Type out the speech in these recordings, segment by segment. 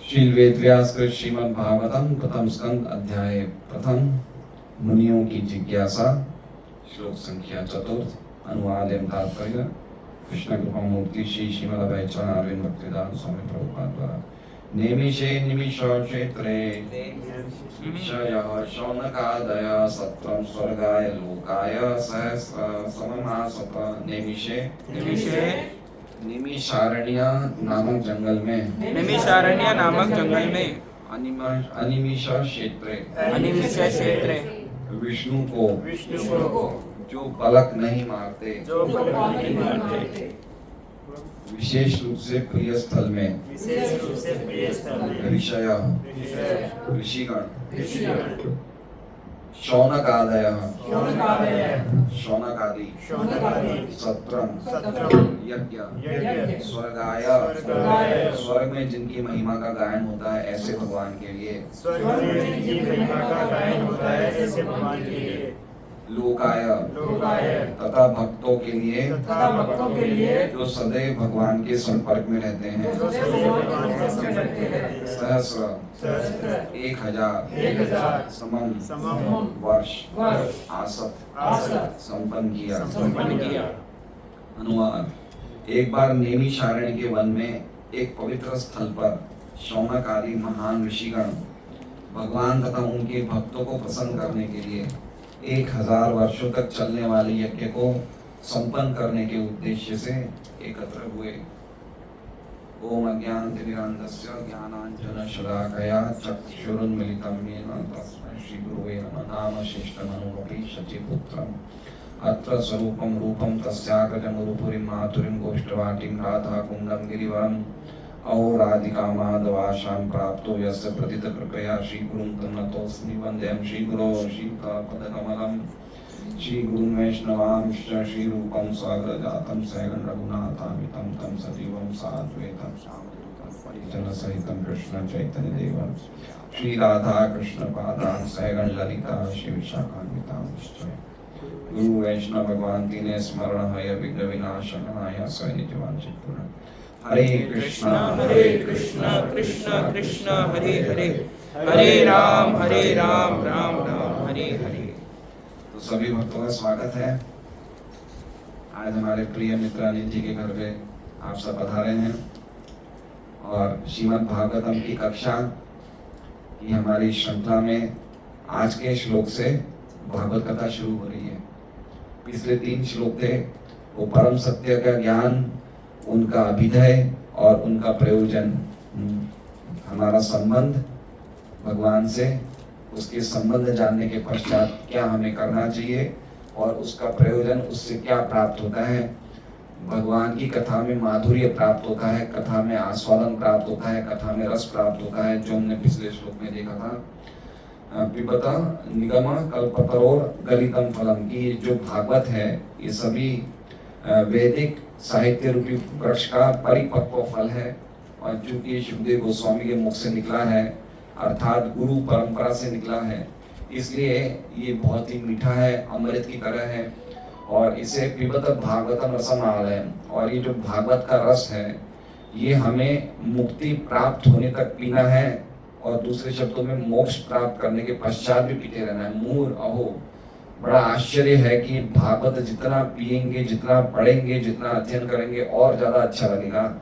श्री वेदव्यास कृत श्रीमद् भागवतम प्रथम स्कंद अध्याय प्रथम मुनियों की जिज्ञासा श्लोक संख्या चतुर्थ अनुवाद एवं तात्पर्य कृष्ण कृपा मूर्ति श्री श्रीमद् अभयचरण अरविंद भक्तिदास स्वामी प्रभुपाद द्वारा नेमिषे निमिष क्षेत्रे विषयः शौनकादय सत्रं स्वर्गाय लोकाय सहस्र सममासत नेमिषे निमिषारण्य नामक जंगल में अनिमिष क्षेत्रे विष्णु को जो पलक नहीं मारते विशेष रूप से प्रिय स्थल में ऋषिगण शौनकादयः शौनकादि सत्रम यज्ञ स्वर्गाय स्वर्ग में जिनकी महिमा का गायन होता है ऐसे भगवान के लिए लोकाय तथा भक्तों के लिए जो सदैव भगवान के संपर्क में रहते हैं सहस्र 1000 समम वर्ष आसत संपन्न किया। अनुवाद। एक बार नैमिषारण्य के वन में एक पवित्र स्थल पर शौनक आदि महान ऋषिगण भगवान तथा उनके भक्तों को प्रसन्न करने के लिए 1000 वर्षों तक चलने वाले यज्ञ को संपन्न करने के उद्देश्य से एकत्र हुए। ओम अज्ञानतिमिरान्धस्य ज्ञानाञ्जनशलाकया चक्षुरुन्मीलितं येन तस्मै श्रीगुरवे नमः। नाम शेषतनूमपि शचीपुत्रम् अत्र स्वरूपं रूपं तस्याग्रजमुरुपुरीं मातुरीं गोष्ठवाटीं राधाकुण्डं गिरिवरम् अहोराधिकामादवाशां प्राप्तो यस्य प्रतितकृपया श्रीगुरुं तं नतोऽस्मि वन्देऽहं श्रीगुरो श्रीपदकमलं श्रीगुरुं वैष्णवांश्च श्रीरूपं साग्रजातं सहगण रघुनाथान्वितं तं सजीवं साद्वैतं सावधूतं परिजनसहितं कृष्ण चैतन्यदेवं श्रीराधा कृष्णपादान् सहगण ललिता श्रीविशाखान्वितांश्च गुरु वैष्णव भगवान तीने स्मरण हय विघ्न विनाशनाय स निजवांछित पूर्ण। हरे कृष्णा कृष्णा कृष्णा हरे हरे हरे राम राम राम हरे हरे। तो सभी भक्तों का स्वागत है। आज हमारे प्रिय मित्र अनिल जी के घर पे आप सब पधारे हैं और श्रीमद् भागवतम की कक्षा की हमारी श्रृंखला में आज के श्लोक से भागवत कथा शुरू हो रही है। पिछले 3 श्लोक थे वो परम सत्य का ज्ञान, उनका अभिधेय और उनका प्रयोजन, हमारा संबंध भगवान से, उसके संबंध जानने के पश्चात क्या हमें करना चाहिए और उसका प्रयोजन, उससे क्या प्राप्त होता है। भगवान की कथा में माधुर्य प्राप्त होता है, कथा में आस्वादन प्राप्त होता है, कथा में रस प्राप्त होता है, जो हमने पिछले श्लोक में देखा था। पिबत निगम कल्पतरोर गलितम फलम की जो भागवत है ये सभी वैदिक साहित्य रूपी वृक्ष का परिपक्व फल है और चूंकि शुभदेव गोस्वामी के मुख से निकला है अर्थात गुरु परंपरा से निकला है, इसलिए ये बहुत ही मीठा है, अमृत की तरह है और इसे पिबत भागवतम रसमाल है। और ये जो भागवत का रस है ये हमें मुक्ति प्राप्त होने तक पीना है और दूसरे शब्दों में मोक्ष प्राप्त करने के पश्चात भी पीते रहना है। मूर अहो, बड़ा आश्चर्य है कि भागवत जितना पिएंगे, जितना पढ़ेंगे, जितना अध्ययन करेंगे और ज्यादा अच्छा लगेगा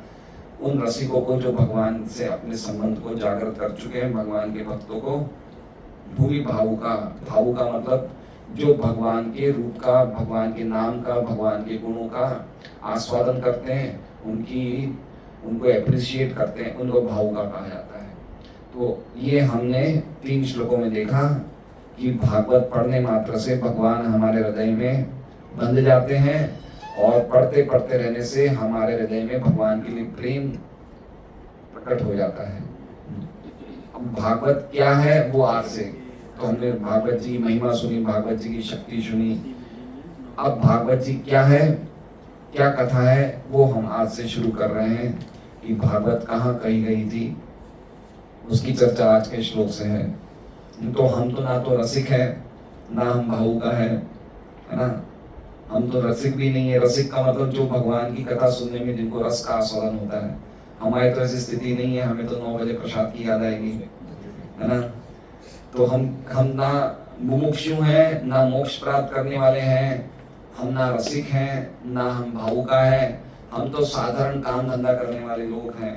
उन रसिकों को जो भगवान से अपने संबंध को जागृत कर चुके हैं, भगवान के भक्तों को। भूमि भावुका मतलब जो भगवान के रूप का, भगवान के नाम का, भगवान के गुणों का आस्वादन करते हैं, उनको एप्रिशिएट करते हैं, उनको भावुका कहा जाता है। तो ये हमने 3 श्लोकों में देखा कि भागवत पढ़ने मात्र से भगवान हमारे हृदय में बंध जाते हैं और पढ़ते पढ़ते रहने से हमारे हृदय में भगवान के लिए प्रेम प्रकट हो जाता है। अब भागवत क्या है वो आज से, तो हमने भागवत जी की महिमा सुनी, भागवत जी की शक्ति सुनी। अब भागवत जी क्या है, क्या कथा है, वो हम आज से शुरू कर रहे हैं कि भागवत कहाँ कही गई थी, उसकी चर्चा आज के श्लोक से है। तो हम तो ना तो रसिक है ना हम भावुका है ना, हम तो रसिक भी नहीं है। रसिक का मतलब जो भगवान की कथा सुनने में जिनको रस का आस्वादन होता है, हमारी तो ऐसी स्थिति नहीं है, हमें तो 9 बजे प्रसाद की याद आएगी, है ना। तो हम ना मुमुक्षु हैं, ना मोक्ष प्राप्त करने वाले हैं, हम ना रसिक हैं, ना हम भावुका है। हम तो साधारण काम धंधा करने वाले लोग हैं,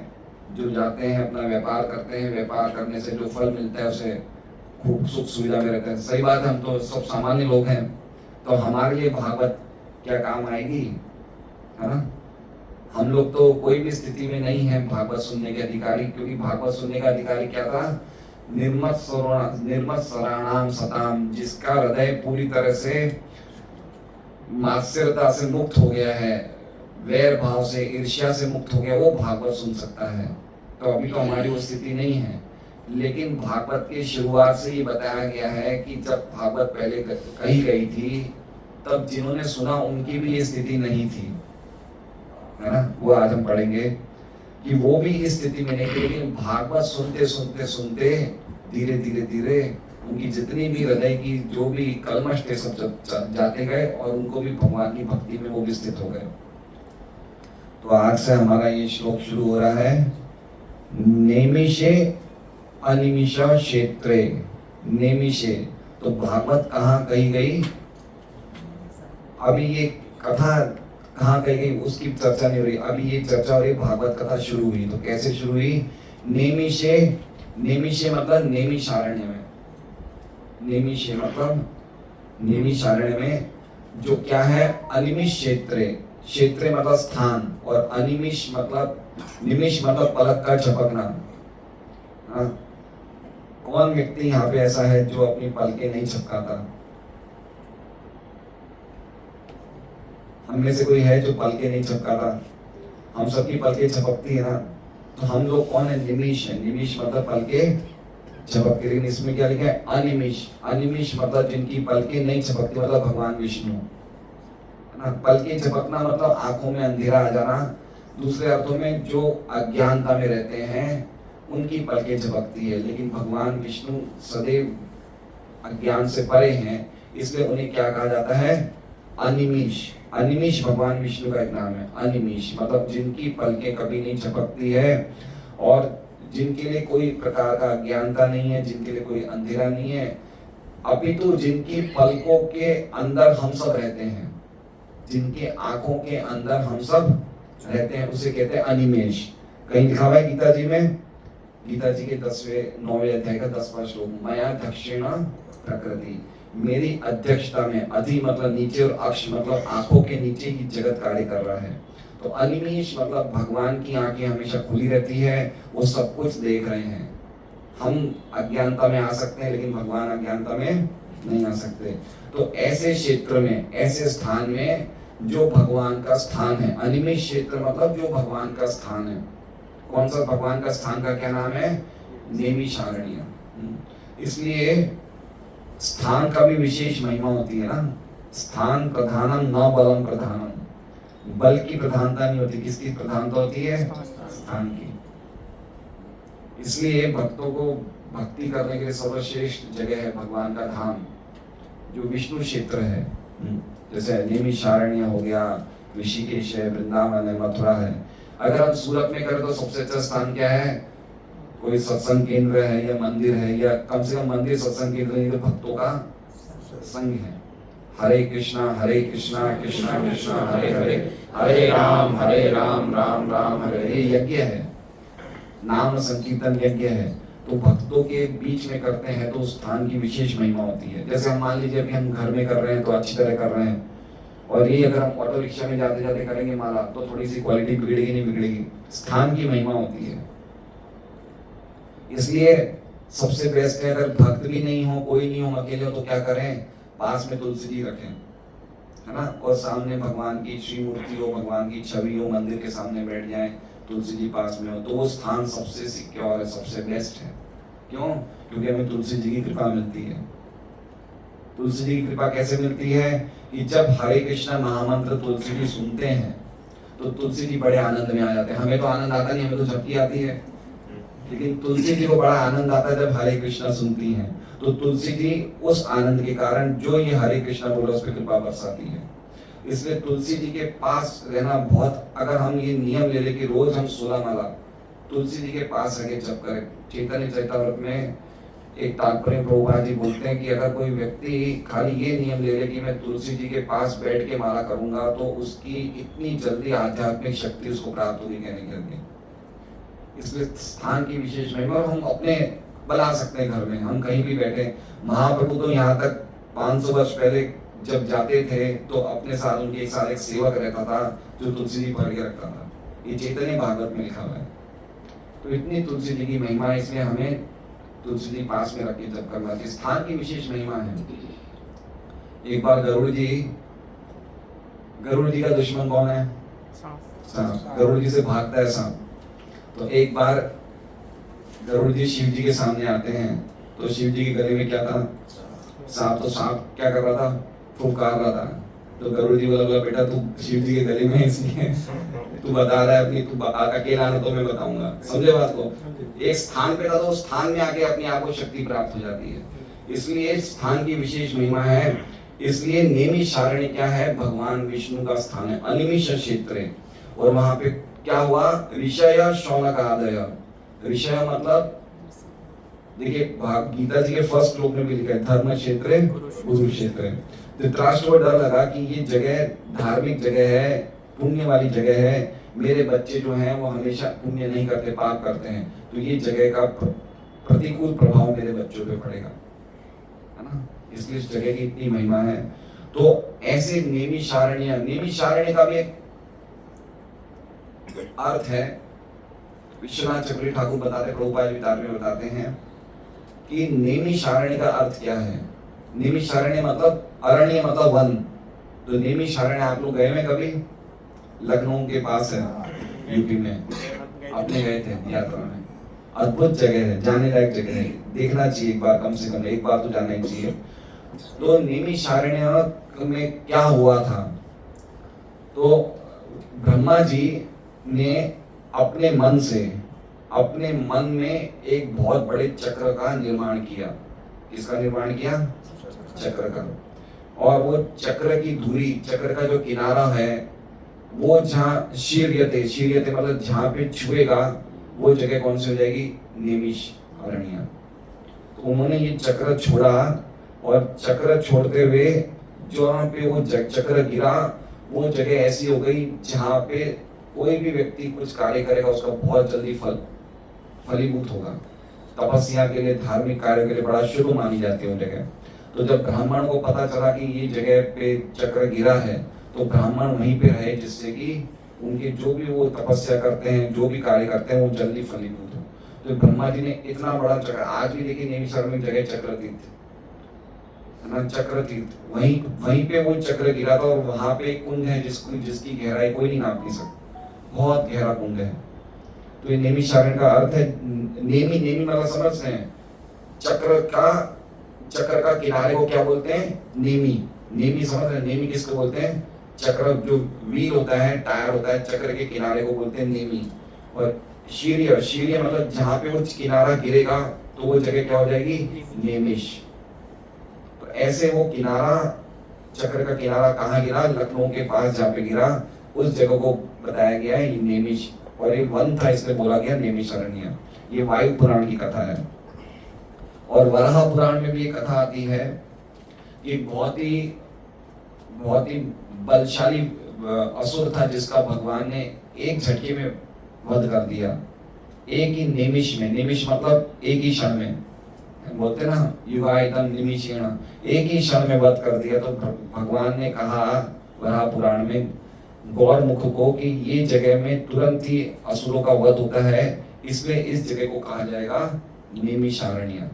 जो जाते हैं अपना व्यापार करते हैं, व्यापार करने से जो फल मिलता है उसे खूब सुख सुविधा में रहते हैं। सही बात है, हम तो सब सामान्य लोग हैं, तो हमारे लिए भागवत क्या काम आएगी, है ना। हम लोग तो कोई भी स्थिति में नहीं है भागवत सुनने के अधिकारी, क्योंकि भागवत सुनने का अधिकारी क्या था, निर्मत सराणाम सताम, जिसका हृदय पूरी तरह से मात्सर्यता से मुक्त हो गया है, वैर भाव से, ईर्ष्या से मुक्त हो गया, वो भागवत सुन सकता है। तो अभी तो हमारी वो स्थिति नहीं है, लेकिन भागवत की शुरुआत से ये बताया गया है कि जब भागवत पहले कही गई थी, तब जिन्होंने सुना उनकी भी ये स्थिति नहीं थी, है ना। वो आज हम पढ़ेंगे कि वो भी इस स्थिति में नहीं थी, लेकिन भागवत सुनते सुनते सुनते धीरे धीरे धीरे उनकी जितनी भी हृदय की जो भी कलमश थे सब जाते गए, और उनको भी भगवान की भक्ति में वो भी स्थित हो गए। तो आज से हमारा ये श्लोक शुरू हो रहा है, नेमिषे अनिमिष क्षेत्रे। नेमिषे, तो भागवत कहाँ कही गई, अभी ये कथा कहाँ कही गई उसकी चर्चा नहीं हो रही, अभी ये चर्चा हो रही भागवत कथा शुरू हुई। तो कैसे शुरू हुई, नेमिषे, नेमिषे मतलब नैमिषारण्य में, नेमिषे मतलब नैमिषारण्य में, जो क्या है, अनिमिष क्षेत्रे, क्षेत्रे मतलब स्थान, और अनिमिष मतलब, निमिष मतलब पलक का झपकना। हाँ, कौन व्यक्ति यहाँ पे ऐसा है जो अपनी पलकें नहीं झपकाता, हम में से कोई है जो पलकें नहीं झपकाता, हम सबकी पलकें झपकती है ना। तो हम लोग कौन है, निमिष है, निमिष मतलब पलकें झपकती, लेकिन इसमें क्या लिखा है, अनिमिष, अनिमिष मतलब जिनकी पलकें नहीं झपकती, मतलब भगवान विष्णु, है ना। पलकें झपकना मतलब आंखों में अंधेरा आ जाना, दूसरे अर्थों में जो अज्ञानता में रहते हैं उनकी पलकें झपकती है, लेकिन भगवान विष्णु सदैव अज्ञान से परे हैं, इसलिए उन्हें क्या कहा जाता है, अनिमिष। अनिमिष भगवान विष्णु का एक नाम है, अनिमिष मतलब जिनकी पलकें कभी नहीं झपकती है, और जिनके लिए कोई प्रकार का अज्ञानता नहीं है, जिनके लिए कोई अंधेरा नहीं है, अपितु जिनकी पलकों के अंदर हम सब रहते हैं, जिनके आंखों के अंदर हम सब रहते हैं, उसे कहते हैं अनिमेष। कहीं लिखा हुआ है गीता जी में, गीता जी के 9वें अध्याय का 10वां श्लोक, मया दक्षिण प्रकृति, मेरी अध्यक्षता में, अधि मतलब नीचे और अक्ष मतलब आंखों के नीचे ही जगत कार्य कर रहा है। तो अनिमेष मतलब भगवान की आंखें हमेशा खुली रहती है, वो सब कुछ देख रहे हैं। हम अज्ञानता में आ सकते हैं, लेकिन भगवान अज्ञानता में नहीं आ सकते। तो ऐसे क्षेत्र में, ऐसे स्थान में जो भगवान का स्थान है, अनिमेष क्षेत्र मतलब जो भगवान का स्थान है। कौन सा भगवान का स्थान का क्या नाम है, नैमिषारण्य। इसलिए स्थान का भी विशेष महिमा होती है ना, स्थान प्रधानम न बलम प्रधानम, बल की प्रधानता नहीं होती, किसकी प्रधानता होती है, स्थान की। इसलिए भक्तों को भक्ति करने के लिए सर्वश्रेष्ठ जगह है भगवान का धाम, जो विष्णु क्षेत्र है। जैसे नैमिषारण्य हो गया, ऋषिकेश है, वृंदावन है, मथुरा है। अगर हम सूरत में करें तो सबसे अच्छा स्थान क्या है, कोई सत्संग केंद्र है या मंदिर है, या कम से कम मंदिर सत्संग केंद्र नहीं तो भक्तों का संग है। हरे कृष्णा कृष्णा कृष्णा हरे हरे, हरे राम राम राम हरे हरे। यज्ञ है, नाम संकीर्तन यज्ञ है, तो भक्तों के बीच में करते हैं तो उस स्थान की विशेष महिमा होती है। जैसे हम मान लीजिए अभी हम घर में कर रहे हैं तो अच्छी तरह कर रहे हैं, और ये अगर हम ऑटो रिक्शा में जाते जाते करेंगे माला तो थोड़ी सी क्वालिटी बिगड़ेगी नहीं बिगड़ेगी, स्थान की महिमा होती है। इसलिए सबसे बेस्ट है, अगर भक्त भी नहीं हो, कोई नहीं हो, अकेले हो, तो क्या करें, पास में तुलसी जी रखें, है ना, और सामने भगवान की श्री मूर्ति हो, भगवान की छवि हो, मंदिर के सामने बैठ जाएं, तुलसी जी पास में हो, तो वो स्थान सबसे सिक्योर है, सबसे बेस्ट है। क्यों, क्योंकि हमें तुलसी जी की कृपा मिलती है। तुलसी जी की कृपा कैसे मिलती है कि जब हरे कृष्णा महामंत्र तुलसी जी सुनते हैं तो तुलसी जी बड़े आनंद में आ जाते हैं। हमें तो आनंद आता नहीं, हमें तो झपकी आती है, लेकिन तुलसी जी को बड़ा आनंद आता है जब हरे कृष्णा सुनती हैं। तो तुलसी जी उस आनंद के कारण जो ये हरे कृष्णा बोला उस पर कृपा बरसाती है। इसलिए तुलसी जी के पास रहना बहुत, अगर हम ये नियम ले ले कि रोज हम 16 माला तुलसी जी के पास आके जप करे। चैतन्य चरितामृत में एक तात्पर्य प्रभुपाद जी बोलते हैं कि अगर कोई व्यक्ति खाली ये नियम ले ले कि मैं तुलसी जी के पास बैठ के माला करूंगा तो उसकी इतनी जल्दी आध्यात्मिक शक्ति उसको प्राप्त होगी कहने के लिए। इसलिए स्थान की विशेष महिमा हम अपने बना सकते हैं घर में, हम कहीं भी बैठे। महाप्रभु तो यहाँ तक 500 वर्ष पहले जब जाते थे तो अपने साथ उनके एक साथ एक सेवक रहता था जो तुलसी जी भर के रखता था। ये चैतन्य भागवत में लिखा हुआ है। तो इतनी तुलसी जी की महिमा है, इसमें हमें तुलसी जी पास में रख के जप करना चाहिए। स्थान की विशेष महिमा है। एक बार गरुड़ जी का दुश्मन कौन है? सांप। गरुड़ जी से भागता है सांप। तो एक बार गरुड़ जी शिव जी के सामने आते हैं तो शिव जी के गले में क्या था? सांप। तो सांप क्या कर रहा था? फुफकार रहा था। तो गरुड़ जी बोला बेटा तू शिव जी के गले में इसलिए तू बता रहा है अपनी, तू अकेला आना तो मैं बताऊंगा। समझे बात को? एक स्थान पे था तो उस स्थान में आके अपने आप को शक्ति प्राप्त हो जाती है। इसलिए स्थान की विशेष महिमा है। इसलिए नैमिषारण्य क्या है? भगवान विष्णु का स्थान है, अनिमिष क्षेत्र है। और वहां पे क्या हुआ? ऋषय शौनक आदय। ऋषय मतलब देखिए गीता जी के फर्स्ट श्लोक में भी लिखा है धर्म क्षेत्र गुरु क्षेत्र। धृतराष्ट्र को डर लगा कि ये जगह धार्मिक जगह है, पुण्य वाली जगह है, मेरे बच्चे जो हैं वो हमेशा पुण्य नहीं करते, पाप करते हैं, तो ये जगह का प्रतिकूल प्रभाव मेरे बच्चों पे पड़ेगा, है ना। इसलिए इस जगह की इतनी महिमा है। तो ऐसे नैमिषारण्य का भी एक अर्थ है। विश्वनाथ चक्रवर्ती ठाकुर बताते, प्रभुपाद विचार में बताते हैं कि नैमिषारण्य का अर्थ क्या है। नैमिषारण्य मतलब अरण्य मतलब वन। तो नैमिषारण्य आप लोग गए हैं कभी? लखनऊ के पास है, यूपी में, अपने गए थे यात्रा में। अद्भुत जगह है, जाने लायक जगह है, देखना चाहिए एक बार, कम से कम एक बार तो जाना ही चाहिए। तो नैमिषारण्य में क्या हुआ था? तो ब्रह्मा जी ने अपने मन में एक बहुत बड़े चक्र का निर्माण किया। किसका निर्माण किया? चक्र का। और वो चक्र की धुरी, चक्र का जो किनारा है वो जहाँ शीर्यते मतलब जहाँ पे छुएगा वो जगह कौन सी हो जाएगी? नैमिषारण्य। तो उन्होंने ये चक्र छोड़ा और चक्र छोड़ते हुए जहाँ पे वो चक्र गिरा वो जगह ऐसी हो गई जहाँ पे कोई भी व्यक्ति कुछ कार्य करेगा उसका बहुत जल्दी फलीभूत होगा। तपस्या के लिए, धार्मिक कार्य के लिए बड़ा शुभ मानी जाती है वो जगह। तो जब ब्राह्मण को पता चला कि ये जगह पे चक्र गिरा है तो ब्राह्मण वहीं पे रहे, जिससे कि उनके जो भी वो तपस्या करते हैं, जो भी कार्य करते हैं वो जल्दी फलीभूत हो। तो ब्रह्मा जी ने इतना बड़ा चक्र, आज भी देखिए नैमिषारण्य में जगह चक्र तीर्थ है ना, चक्र तीर्थ, वहीं पे वो चक्र गिरा था। और वहां पे एक कुंड है जिसकी गहराई कोई नहीं नाप नहीं सकता, बहुत गहरा कुंड है। तो ये नैमिषारण्य का अर्थ है, नेमी मतलब समझते हैं, चक्र का किनारे को क्या बोलते हैं? नेमी समझ रहे? नेमी किसको बोलते हैं? चक्र जो व्हील होता है, टायर होता है, चक्र के किनारे को बोलते हैं नेमी। और शीर्य मतलब जहाँ पे वो किनारा गिरेगा तो वो जगह क्या हो जाएगी? नैमिष। तो ऐसे वो किनारा, चक्र का किनारा कहाँ गिरा? लखनऊ के पास जहाँ पे गिरा उस जगह को बताया गया है नैमिष। और ये वन था इसलिए बोला गया नैमिषारण्य। ये वायु पुराण की कथा है। और वराह पुराण में भी ये कथा आती है कि बहुत ही बलशाली असुर था जिसका भगवान ने एक झटके में वध कर दिया, एक ही नैमिष में। नैमिष मतलब एक ही क्षण में, बोलते ना युगायतम निमिषेण, एक ही क्षण में वध कर दिया। तो भगवान ने कहा वराह पुराण में गौर मुख को कि ये जगह में तुरंत ही असुरों का वध होता है, इसलिए इस जगह को कहा जाएगा नैमिषारण्य,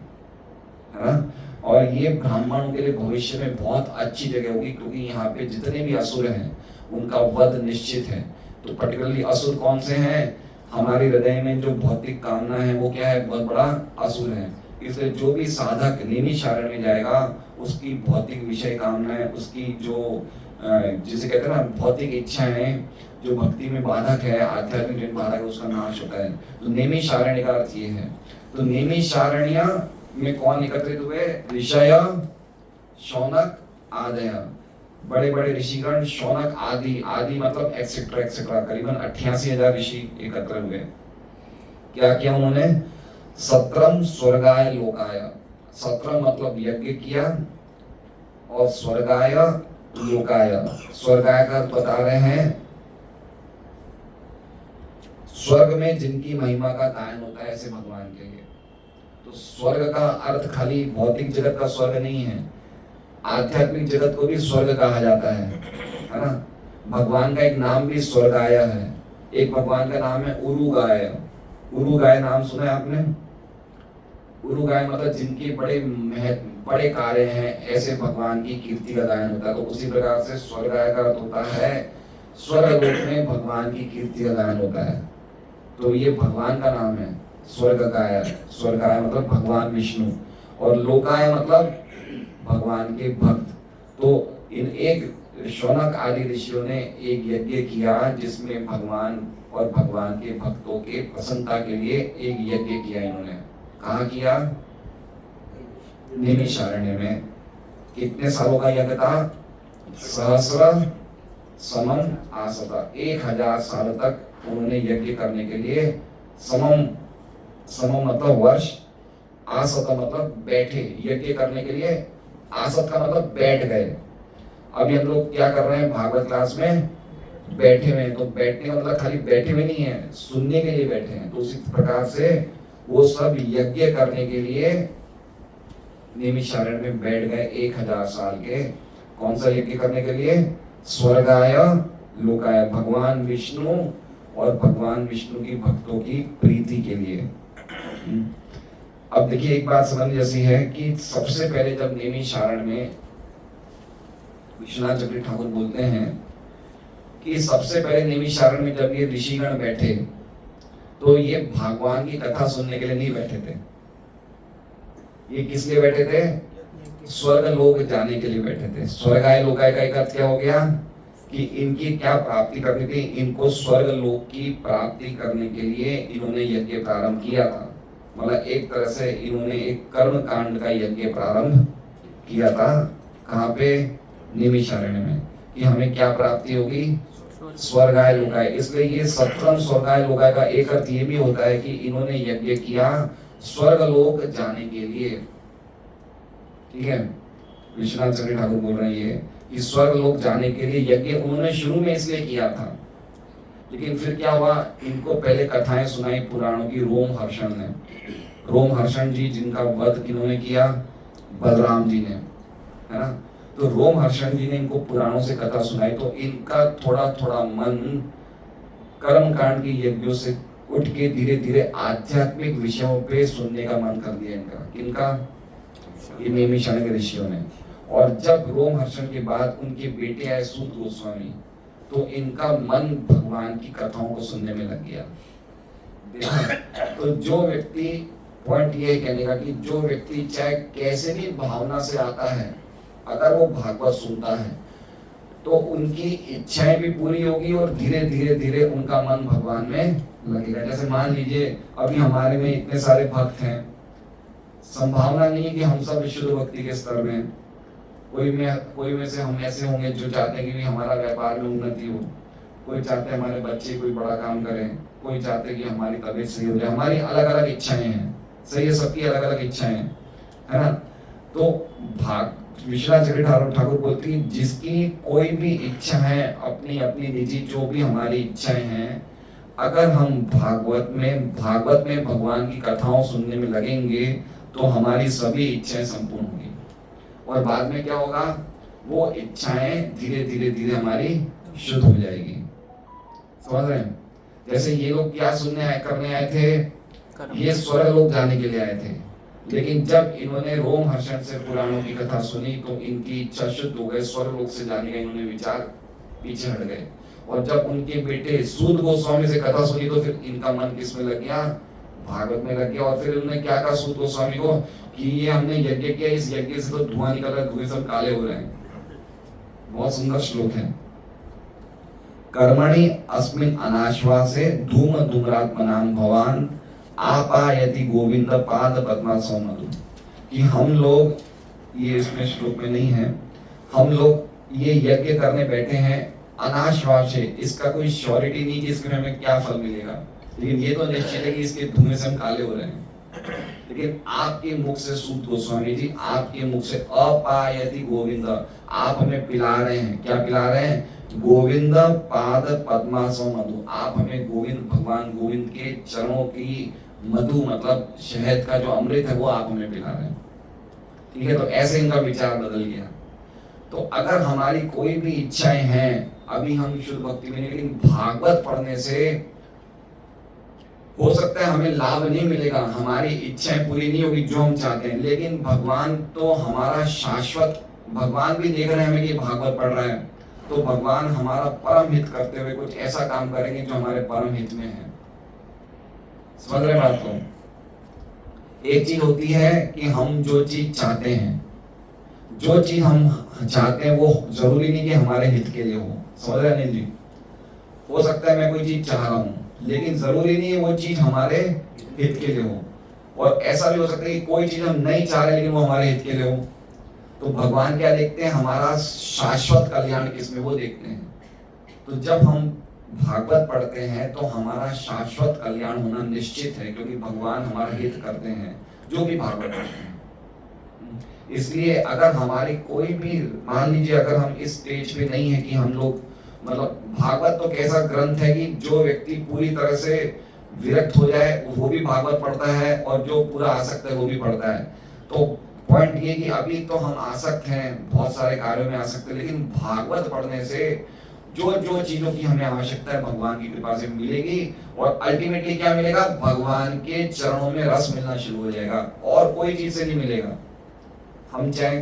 है ना। और ये ब्राह्मणों के लिए भविष्य में बहुत अच्छी जगह होगी, क्योंकि यहाँ पे जितने भी असुर हैं उनका वध निश्चित है। तो पर्टिकुलरली असुर कौन से हैं? हमारे हृदय में जो भौतिक कामना है वो क्या है? बहुत बड़ा असुर है। इसलिए जो भी साधक नैमिषारण्य में जाएगा उसकी भौतिक विषय कामना है, उसकी जो जिसे कहते हैं ना भौतिक इच्छाएं, जो भक्ति में बाधक है, आध्यात्मिक जिन बाधक है, उसका नाश होता है। तो नैमिषारण्य का अर्थ ये है। तो नैमिषारण्य में कौन एकत्रित हुए? ऋषय, शौनक, आदय, बड़े बड़े ऋषिगण, शौनक आदि मतलब एक्सेट्रा एक्सेट्रा, करीबन 88,000 ऋषि एकत्र हुए। क्या किया उन्होंने? सत्रम स्वर्गाय लोकाय। सत्रम मतलब यज्ञ किया और स्वर्गाय लोकाय, स्वर्गाय का बता रहे हैं स्वर्ग में जिनकी महिमा का गायन होता है ऐसे भगवान के लिए। तो स्वर्ग का अर्थ खाली भौतिक जगत का स्वर्ग नहीं है, आध्यात्मिक जगत को भी स्वर्ग कहा जाता है ना। भगवान का एक नाम भी स्वर्गाय है। एक भगवान का नाम है उरुगाय। उरुगाय नाम सुना है आपने? उरुगाय मतलब जिनके बड़े कार्य हैं ऐसे भगवान की कीर्ति का गायन होता है। तो उसी प्रकार से स्वर्गाय का अर्थ होता है स्वर्ग लोक में भगवान की कीर्ति का गायन होता है। तो ये भगवान का नाम है स्वर्गाय। स्वर्गाय मतलब भगवान विष्णु, और लोकाय मतलब भगवान के भक्त। तो इन एक शौनक आदि ऋषियों ने एक यज्ञ किया जिसमें भगवान और भगवान के भक्तों के प्रसन्नता के लिए एक यज्ञ किया। इन्होंने कहाँ किया? नैमिषारण्य में। कितने सालों का यज्ञ था? सहस्र समम आसता, 1000 साल तक उन्होंने यज्ञ करने के लिए, समम समम मतलब वर्ष, आसत मतलब बैठे, यज्ञ करने के लिए आसत का मतलब बैठ गए। अभी हम लोग क्या कर रहे हैं भागवत क्लास में? बैठे हुए हैं। तो बैठने का मतलब खाली बैठे हुए नहीं है, सुनने के लिए बैठे हैं। तो उसी प्रकार से वो सब यज्ञ करने के लिए नैमिषारण्य में बैठ गए 1000 साल के। कौन सा यज्ञ करने के लिए? स्वर्गाय लोकाय, भगवान विष्णु और भगवान विष्णु की भक्तों की प्रीति के लिए। अब देखिए एक बात समझ जैसी है कि सबसे पहले जब नैमिषारण्य में विश्वनाथ चक्रवर्ती ठाकुर बोलते हैं कि सबसे पहले नैमिषारण्य में जब ये ऋषिगण बैठे तो ये भगवान की कथा सुनने के लिए नहीं बैठे थे। ये किस लिए बैठे थे? स्वर्ग लोक जाने के लिए बैठे थे। स्वर्गाय लोकाय का एक अर्थ क्या हो गया कि इनकी क्या प्राप्ति करनी थी? इनको स्वर्ग लोक की प्राप्ति करने के लिए इन्होंने यज्ञ प्रारंभ किया था। मतलब एक तरह से इन्होंने एक कर्म कांड का यज्ञ प्रारंभ किया था। कहाँ पे? नैमिषारण्य में। कि हमें क्या प्राप्ति होगी? स्वर्गाय लोकाय। इसलिए ये सत्रम स्वर्गाय लोकाय का एक अर्थ ये भी होता है कि इन्होंने यज्ञ किया स्वर्ग लोक जाने के लिए। ठीक है, विश्वनाथ चक्रवर्ती ठाकुर बोल रहे हैं ये कि स्वर्ग लोक जाने के लिए यज्ञ उन्होंने शुरू में इसलिए किया था। लेकिन फिर क्या हुआ? इनको पहले कथाएं सुनाई पुराणों की रोमहर्षण ने। रोमहर्षण जी जिनका वध किन्होंने किया? बलराम जी ने, है ना। तो रोमहर्षण जी ने इनको पुराणों से कथा सुनाई तो इनका थोड़ा थोड़ा मन कर्म कांड की यज्ञों से उठ के धीरे धीरे आध्यात्मिक विषयों पे सुनने का मन कर दिया इनका। किनका? नैमिषारण्य के ऋषियों ने। और जब रोमहर्षण के बाद उनके बेटे आए सूत गोस्वामी तो इनका मन भगवान की कथाओं को सुनने में लग गया। तो जो व्यक्ति, पॉइंट ये कहने का कि जो व्यक्ति चाहे कैसे भी भावना से आता है, अगर वो भागवत सुनता है तो उनकी इच्छाएं भी पूरी होगी और धीरे धीरे धीरे उनका मन भगवान में लगेगा। जैसे मान लीजिए अभी हमारे में इतने सारे भक्त हैं, संभावना नहीं है कि हम सब विशुद्ध भक्ति के स्तर में। कोई में से हम ऐसे होंगे जो चाहते हैं कि भी हमारा व्यापार में उन्नति हो, कोई चाहते हैं हमारे बच्चे कोई बड़ा काम करें, कोई चाहते हैं कि हमारी तबीयत सही हो जाए। हमारी अलग अलग इच्छाएं हैं, सही है, सबकी अलग अलग इच्छाएं हैं, है ना। तो विश्वनाथ चक्रवर्ती ठाकुर बोलती है जिसकी कोई भी इच्छा है, अपनी अपनी निजी जो भी हमारी इच्छाएं हैं, अगर हम भागवत में भगवान की कथाओं सुनने में लगेंगे तो हमारी सभी इच्छाएं संपूर्ण होंगी। और बाद में क्या होगा? वो इच्छाएं धीरे धीरे धीरे हमारी शुद्ध हो जाएगी। समझ रहे हैं? जैसे ये लोग क्या करने आए थे? ये स्वर्ग लोक जाने के लिए आए थे। लेकिन जब इन्होंने रोमहर्षण से पुराणों की कथा सुनी तो इनकी इच्छा शुद्ध हो गई, स्वर्ग लोक से जाने का इन्होंने विचार पीछे हट गए। और जब उनके बेटे सूत गोस्वामी से कथा सुनी तो फिर इनका मन किस में लग गया? भागवत में लग गया। और फिर उन्होंने क्या कहा सूत गोस्वामी को कि ये हमने यज्ञ किया, इस यज्ञ से तो धुआं निकल रहा है, धुएं सब काले हो रहे हैं। बहुत सुंदर श्लोक है। कर्मणि अस्मिन् अनाश्वासे धूम धूम्रात्मनां भवान आपायति गोविंद पाद पद्मासनमधु। कि हम लोग, ये इसमें श्लोक में नहीं है, हम लोग ये यज्ञ करने बैठे हैं अनाश्वासे, इसका कोई श्योरिटी नहीं कि इसमें हमें क्या फल मिलेगा। लेकिन ये तो निश्चित है कि इसके धुएं से हम काले हो रहे हैं। लेकिन आपके मुख से सूत गोस्वामी जी, आपके मुख से अपायति गोविंद, आप हमें पिला रहे हैं। क्या पिला रहे हैं? गोविंद पाद पद्मासो मधु। आप हमें गोविंद, भगवान गोविंद के चरणों की मधु मतलब शहद का जो अमृत है वो आप हमें पिला रहे हैं। ठीक है, तो ऐसे इनका विचार बदल गया। तो अगर हमारी कोई भी इच्छाएं हैं, अभी हम शुद्ध भक्ति में, लेकिन भागवत पढ़ने से हो सकता है हमें लाभ नहीं मिलेगा, हमारी इच्छाएं पूरी नहीं होगी जो हम चाहते हैं, लेकिन भगवान तो हमारा शाश्वत, भगवान भी देख रहे हैं हमें कि भागवत पढ़ रहा है, तो भगवान हमारा परम हित करते हुए कुछ ऐसा काम करेंगे जो हमारे परम हित में है। समझ रहे बात को? एक चीज होती है कि हम जो चीज चाहते हैं, जो चीज हम चाहते हैं वो जरूरी नहीं कि हमारे हित के लिए हो। समझ रहे अनिल जी? हो सकता है मैं कोई चीज चाह रहा हूँ, लेकिन जरूरी नहीं है वो चीज हमारे हित के लिए हो। और ऐसा भी हो सकता है कि कोई चीज हम नहीं चाह रहे लेकिन वो हमारे हित के लिए हो। तो भगवान क्या देखते हैं? हमारा शाश्वत कल्याण किसमें, वो देखते हैं। तो जब हम भागवत पढ़ते हैं तो हमारा शाश्वत कल्याण होना निश्चित है, क्योंकि भगवान हमारा हित करते हैं जो भी भागवत पढ़ते हैं। इसलिए अगर हमारी कोई भी, मान लीजिए अगर हम इस स्टेज पे नहीं है कि हम लोग, मतलब भागवत तो कैसा ग्रंथ है कि जो व्यक्ति पूरी तरह से विरक्त हो जाए वो भी भागवत पढ़ता है, और जो पूरा आसक्त है वो भी पढ़ता है। तो पॉइंट ये कि अभी तो हम आसक्त हैं, बहुत सारे कार्यों में आसक्त हैं, लेकिन भागवत पढ़ने से जो जो चीजों की हमें आवश्यकता है भगवान की कृपा से मिलेगी, और अल्टीमेटली क्या मिलेगा? भगवान के चरणों में रस मिलना शुरू हो जाएगा, और कोई चीज से नहीं मिलेगा। हम चाहे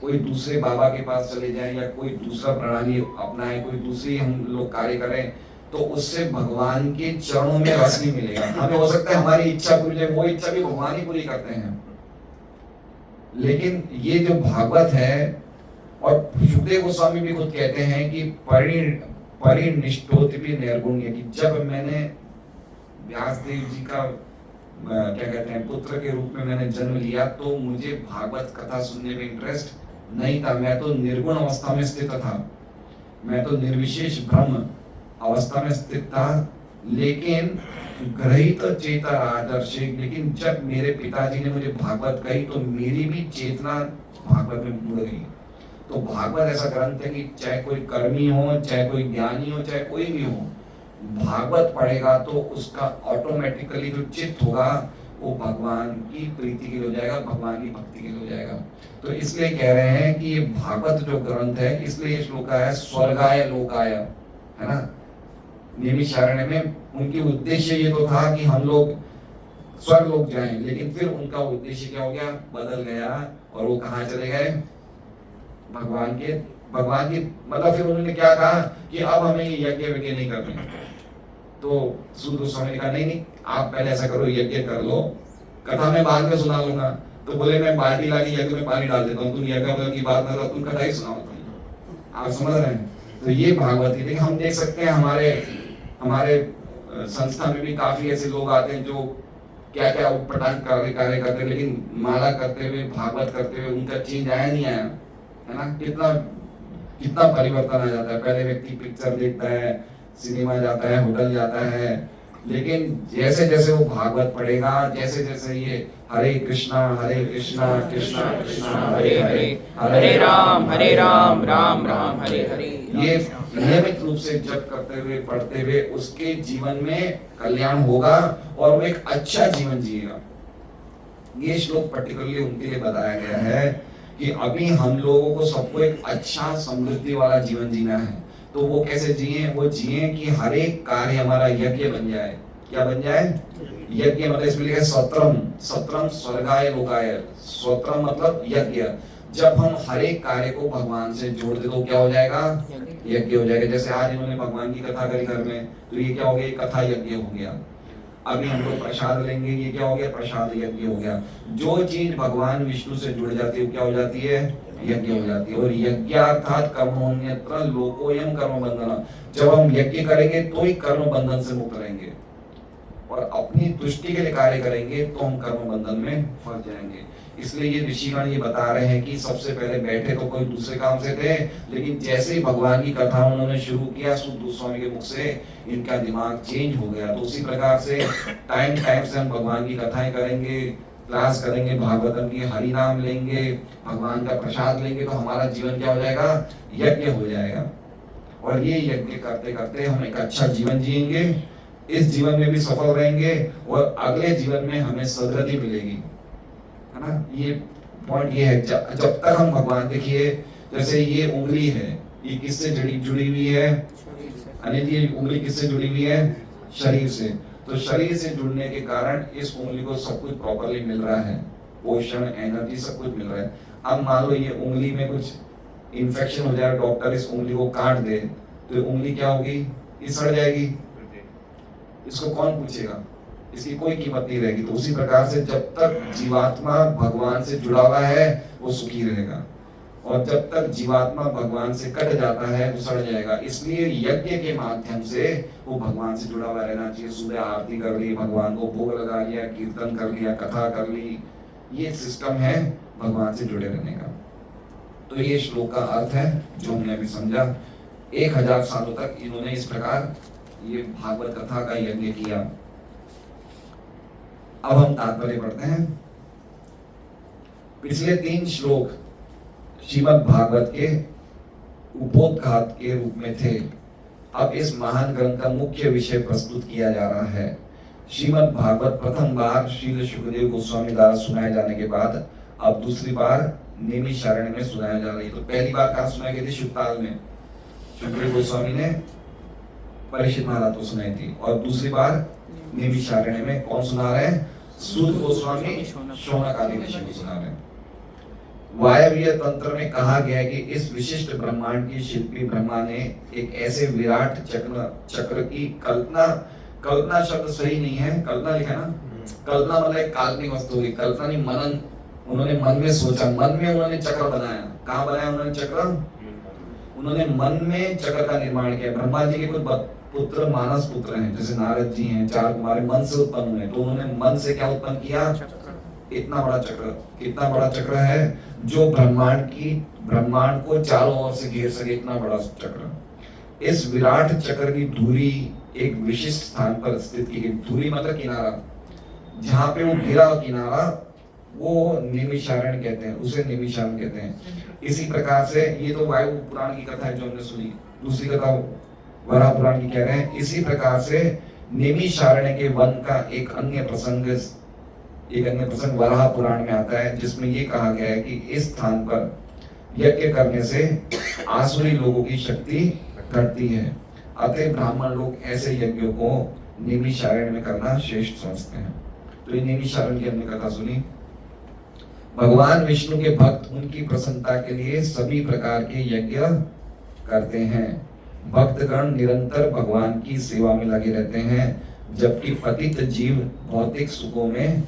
कोई दूसरे बाबा के पास चले जाएं या कोई दूसरा प्रणाली अपनाएं, कोई दूसरी हम लोग कार्य करें, तो उससे भगवान के चरणों में रस नहीं मिलेगा। हमें हो सकता है हमारी इच्छा पूरी जाए, वो इच्छा भी भगवान ही पूरी करते हैं, लेकिन ये जो भागवत है, और सुखदेव गोस्वामी भी खुद कहते हैं कि परिनिष्ठोति निर्गुण्य, कि जब मैंने व्यासदेव जी का क्या कहते हैं पुत्र के रूप में मैंने जन्म लिया, तो मुझे भागवत कथा सुनने में इंटरेस्ट नहीं था। मैं तो निर्गुण अवस्था में स्थित था, मैं तो निर्विशेष ब्रह्म अवस्था में स्थित था, लेकिन ग्रहित चेता आदर्श, लेकिन जब मेरे पिताजी ने मुझे भागवत कही तो मेरी भी चेतना भागवत में मुड़ गई। तो भागवत ऐसा ग्रंथ है कि चाहे कोई कर्मी हो, चाहे कोई ज्ञानी हो, चाहे कोई भी हो, भागवत पढ़ेगा तो उसका ऑटोमेटिकली जो चित्त होगा वो भगवान की प्रीति के लिए हो जाएगा, भगवान की भक्ति के लिए हो जाएगा। तो इसलिए कह रहे हैं कि ये भागवत जो ग्रंथ है, इसलिए ये श्लोक है स्वर्गाय लोकाय, है ना। नैमिषारण्य में उनकी उद्देश्य ये तो था कि हम लोग स्वर्ग लोग जाएं, लेकिन फिर उनका उद्देश्य क्या हो गया? बदल गया, और वो कहाँ चले गए? भगवान की, मतलब फिर उन्होंने क्या कहा कि अब हमें ये यज्ञ वज्ञ नहीं करने। तो सूत गोस्वामी ने कहा नहीं, आप पहले ऐसा करो, यज्ञ कर लो, कथा मैं बाद में सुना लूंगा। तो बोले मैं बाल्टी लाके यज्ञ में पानी डाल देता हूँ, तुम यज्ञ की बात ना, तुम कथा ही सुनाओ। आप समझ रहे हैं? तो ये भागवत है। हम देख सकते हैं हमारे संस्था में भी काफी ऐसे लोग आते हैं जो क्या क्या उटपटांग कार्य करते हैं, लेकिन माला करते हुए, भागवत करते हुए उनका चेंज आया नहीं आया, है ना। कितना परिवर्तन आ जाता है। पहले व्यक्ति पिक्चर देखता है, सिनेमा जाता है, होटल जाता है, लेकिन जैसे जैसे वो भागवत पढ़ेगा, जैसे जैसे ये हरे कृष्णा कृष्णा कृष्णा हरे हरे, हरे राम राम राम हरे हरे, ये नियमित रूप से जप करते हुए, पढ़ते हुए उसके जीवन में कल्याण होगा और वो एक अच्छा जीवन जिएगा। ये श्लोक पर्टिकुलरली उनके लिए बताया गया है कि अभी हम लोगों को सबको एक अच्छा समृद्धि वाला जीवन जीना है। तो वो कैसे जिए? वो जिए कि हर एक कार्य हमारा यज्ञ बन जाए। क्या बन जाए? यज्ञ। मतलब इसमें लिखा है सत्रम स्वर्गाय लोकाय। स्वत्रम मतलब यज्ञ। जब हम हर एक कार्य को भगवान से जोड़ दे तो क्या हो जाएगा? यज्ञ हो जाएगा। जैसे आज इन्होंने भगवान की कथा करी घर में, तो ये क्या हो गया? कथा यज्ञ हो गया। अभी हम लोग प्रसाद लेंगे, ये क्या हो गया? प्रसाद यज्ञ हो गया। जो चीज भगवान विष्णु से जुड़ जाती है क्या हो जाती है? यज्ञ हो जाती है। और यज्ञार्थात कर्मण्यत्र लोकोयम कर्म बंधन। जब हम यज्ञ करेंगे तो ही कर्म बंधन से मुक्त रहेंगे। और अपनी तुष्टि के लिए कार्य करेंगे तो हम कर्म बंधन में फंस जाएंगे। इसलिए ये ऋषिगण ये बता रहे हैं कि सबसे पहले बैठे तो कोई दूसरे काम से थे, लेकिन जैसे ही भगवान की कथा उन्होंने शुरू किया सुध गोस्वामी के मुख से, इनका दिमाग चेंज हो गया। तो उसी प्रकार से टाइम टाइम से हम भगवान की कथाएं करेंगे, क्लास करेंगे, भागवतम की हरि नाम लेंगे, भगवान का प्रसाद लेंगे, तो हमारा जीवन क्या हो जाएगा, यज्ञ हो जाएगा। और ये यज्ञ करते करते हम एक अच्छा जीवन जिएंगे, इस जीवन में भी सफल रहेंगे और अगले जीवन में हमें सदगति मिलेगी, है ना। ये पॉइंट ये है, जब तक हम भगवान, देखिए जैसे ये उंगली है, ये किससे जुड़ी हुई है, अनिल ये उंगली किससे जुड़ी हुई है, शरीर से। तो शरीर से जुड़ने के कारण इस उंगली को सब कुछ प्रॉपरली मिल रहा है, पोषण, एनर्जी सब कुछ मिल रहा है। अब मान लो ये उंगली में कुछ इन्फेक्शन हो जाए, डॉक्टर इस उंगली को काट दे, तो उंगली क्या होगी, ये सड़ जाएगी, इसको कौन पूछेगा, इसकी कोई कीमत नहीं रहेगी। तो उसी प्रकार से जब तक जीवात्मा भगवान से जुड़ा हुआ है वो सुखी रहेगा, और जब तक जीवात्मा भगवान से कट जाता है वो सड़ जाएगा। इसलिए यज्ञ के माध्यम से वो भगवान से जुड़ा हुआ रहना चाहिए। सुबह आरती कर ली, भगवान को भोग लगा लिया, कीर्तन कर लिया, कथा कर ली, ये सिस्टम है भगवान से जुड़े रहने का। तो ये श्लोक का अर्थ है जो हमने अभी समझा। 1000 सालों तक इन्होंने इस प्रकार ये भागवत कथा का यज्ञ किया। अब हम तात्पर्य पढ़ते हैं। पिछले 3 श्लोक श्रीमद् भागवत के उपोद्घात के रूप में थे। अब इस महान ग्रंथ का मुख्य विषय प्रस्तुत किया जा रहा है। श्रीमद् भागवत प्रथम बार श्रील सुखदेव गोस्वामी द्वारा सुनाए जाने के बाद अब दूसरी बार नैमिषारण्य में सुनाया जा रही है। तो पहली बार कहाँ सुनाई गई थी, शुक्ताल में, सुखदेव गोस्वामी ने परीक्षित महाराज को सुनाई थी, और दूसरी बार नैमिषारण्य में कौन सुना रहे हैं, सूत गोस्वामी शौनक आदि ऋषि को सुना रहे हैं। वायव्य तंत्र में कहा गया है कि इस विशिष्ट ब्रह्मांड की शिल्पी ब्रह्मा ने एक ऐसे विराट चक्र की कल्पना शब्द सही नहीं है, कल्पना लिखा ना, कल्पना मतलब एक काल्पनिक वस्तु की, कल्पना नहीं, मनन, उन्होंने मन में सोचा, मन में उन्होंने चक्र बनाया। कहाँ बनाया उन्होंने चक्र, उन्होंने मन में चक्र का निर्माण किया। ब्रह्मा जी के कुछ पुत्र मानस पुत्र हैं, जैसे नारद जी हैं, 4 कुमार मन से उत्पन्न हुए, तो उन्होंने मन से क्या उत्पन्न किया, इतना बड़ा चक्र। कितना बड़ा चक्र है, जो ब्रह्मांड को चारों ओर से घेर सके, इतना बड़ा चक्र। इस विराट चक्र की धुरी एक विशिष्ट स्थान पर स्थित की गई। धुरी मतलब किनारा, जहाँ पे वो घिरा किनारा, वो नैमिषारण्य कहते हैं, उसे नैमिषारण्य कहते हैं। इसी प्रकार से ये तो वायु पुराण की कथा है जो हमने सुनी, दूसरी कथा वराह पुराण की कह रहे हैं। इसी प्रकार से नैमिषारण्य के वन का एक अन्य प्रसंग वराह पुराण में आता है, जिसमें ये कहा गया है कि इस स्थान पर यज्ञ करने से आसुरी लोगों की शक्ति घटती है, अतः ब्राह्मण लोग ऐसे यज्ञों को नैमिषारण्य में करना श्रेष्ठ समझते हैं। तो ये नैमिषारण्य की हमने कथा सुनी। भगवान विष्णु के भक्त उनकी प्रसन्नता के लिए सभी प्रकार के यज्ञ करते हैं। भक्तगण निरंतर भगवान की सेवा में लगे रहते हैं, जबकि पतित जीव भौतिक सुखों में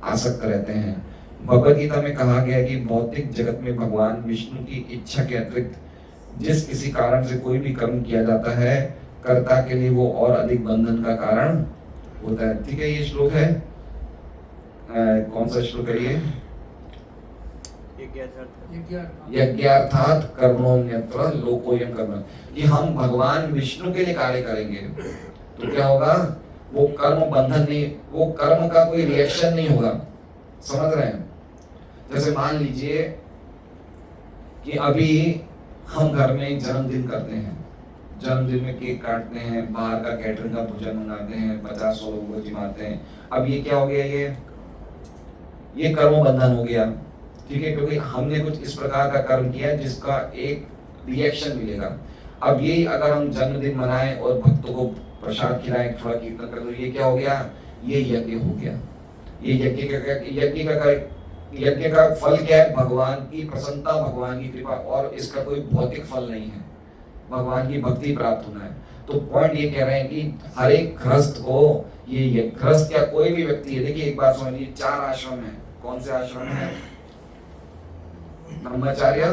आसक्त रहते हैं। भगवद गीता में कहा गया कि भौतिक जगत में भगवान विष्णु की इच्छा के अतिरिक्त जिस किसी कारण से कोई भी कर्म किया जाता है, कर्ता के लिए वो और अधिक बंधन का कारण होता है। ठीक है, ये श्लोक है, कौन सा श्लोक है ये, यज्ञार्थात् कर्मोऽन्यत्र लोकोऽयं कर्म, कि हम भगवान विष्णु के लिए कार्य करेंगे तो क्या होगा, वो कर्म बंधन नहीं, वो कर्म का कोई रिएक्शन नहीं होगा। समझ रहे हैं, जैसे मान लीजिए कि अभी हम घर में जन्मदिन करते हैं, जन्मदिन में केक काटते हैं, बाहर का कैटरिंग का भोजन मंगाते हैं, 50-100 लोगों को जिमाते हैं। अब ये क्या हो गया, ये कर्म बंधन हो गया, ठीक है, क्योंकि हमने कुछ इस प्रकार का कर्म किया जिसका एक रिएक्शन मिलेगा। अब ये अगर हम जन्मदिन मनाएं और भक्तों को प्रसाद खिलाएं, थोड़ा कीर्तन करें, तो ये क्या हो गया, ये यज्ञ हो गया। ये यज्ञ का फल क्या है, भगवान की प्रसन्नता, भगवान की कृपा, और इसका कोई भौतिक फल नहीं है, भगवान की भक्ति प्राप्त होना है। तो पॉइंट ये कह रहे हैं कि हर एक गृहस्थ को, ये गृहस्थ क्या कोई भी व्यक्ति है, देखिए एक बात समझिए, 4 आश्रम है। कौन से आश्रम है, ब्रह्मचार्य,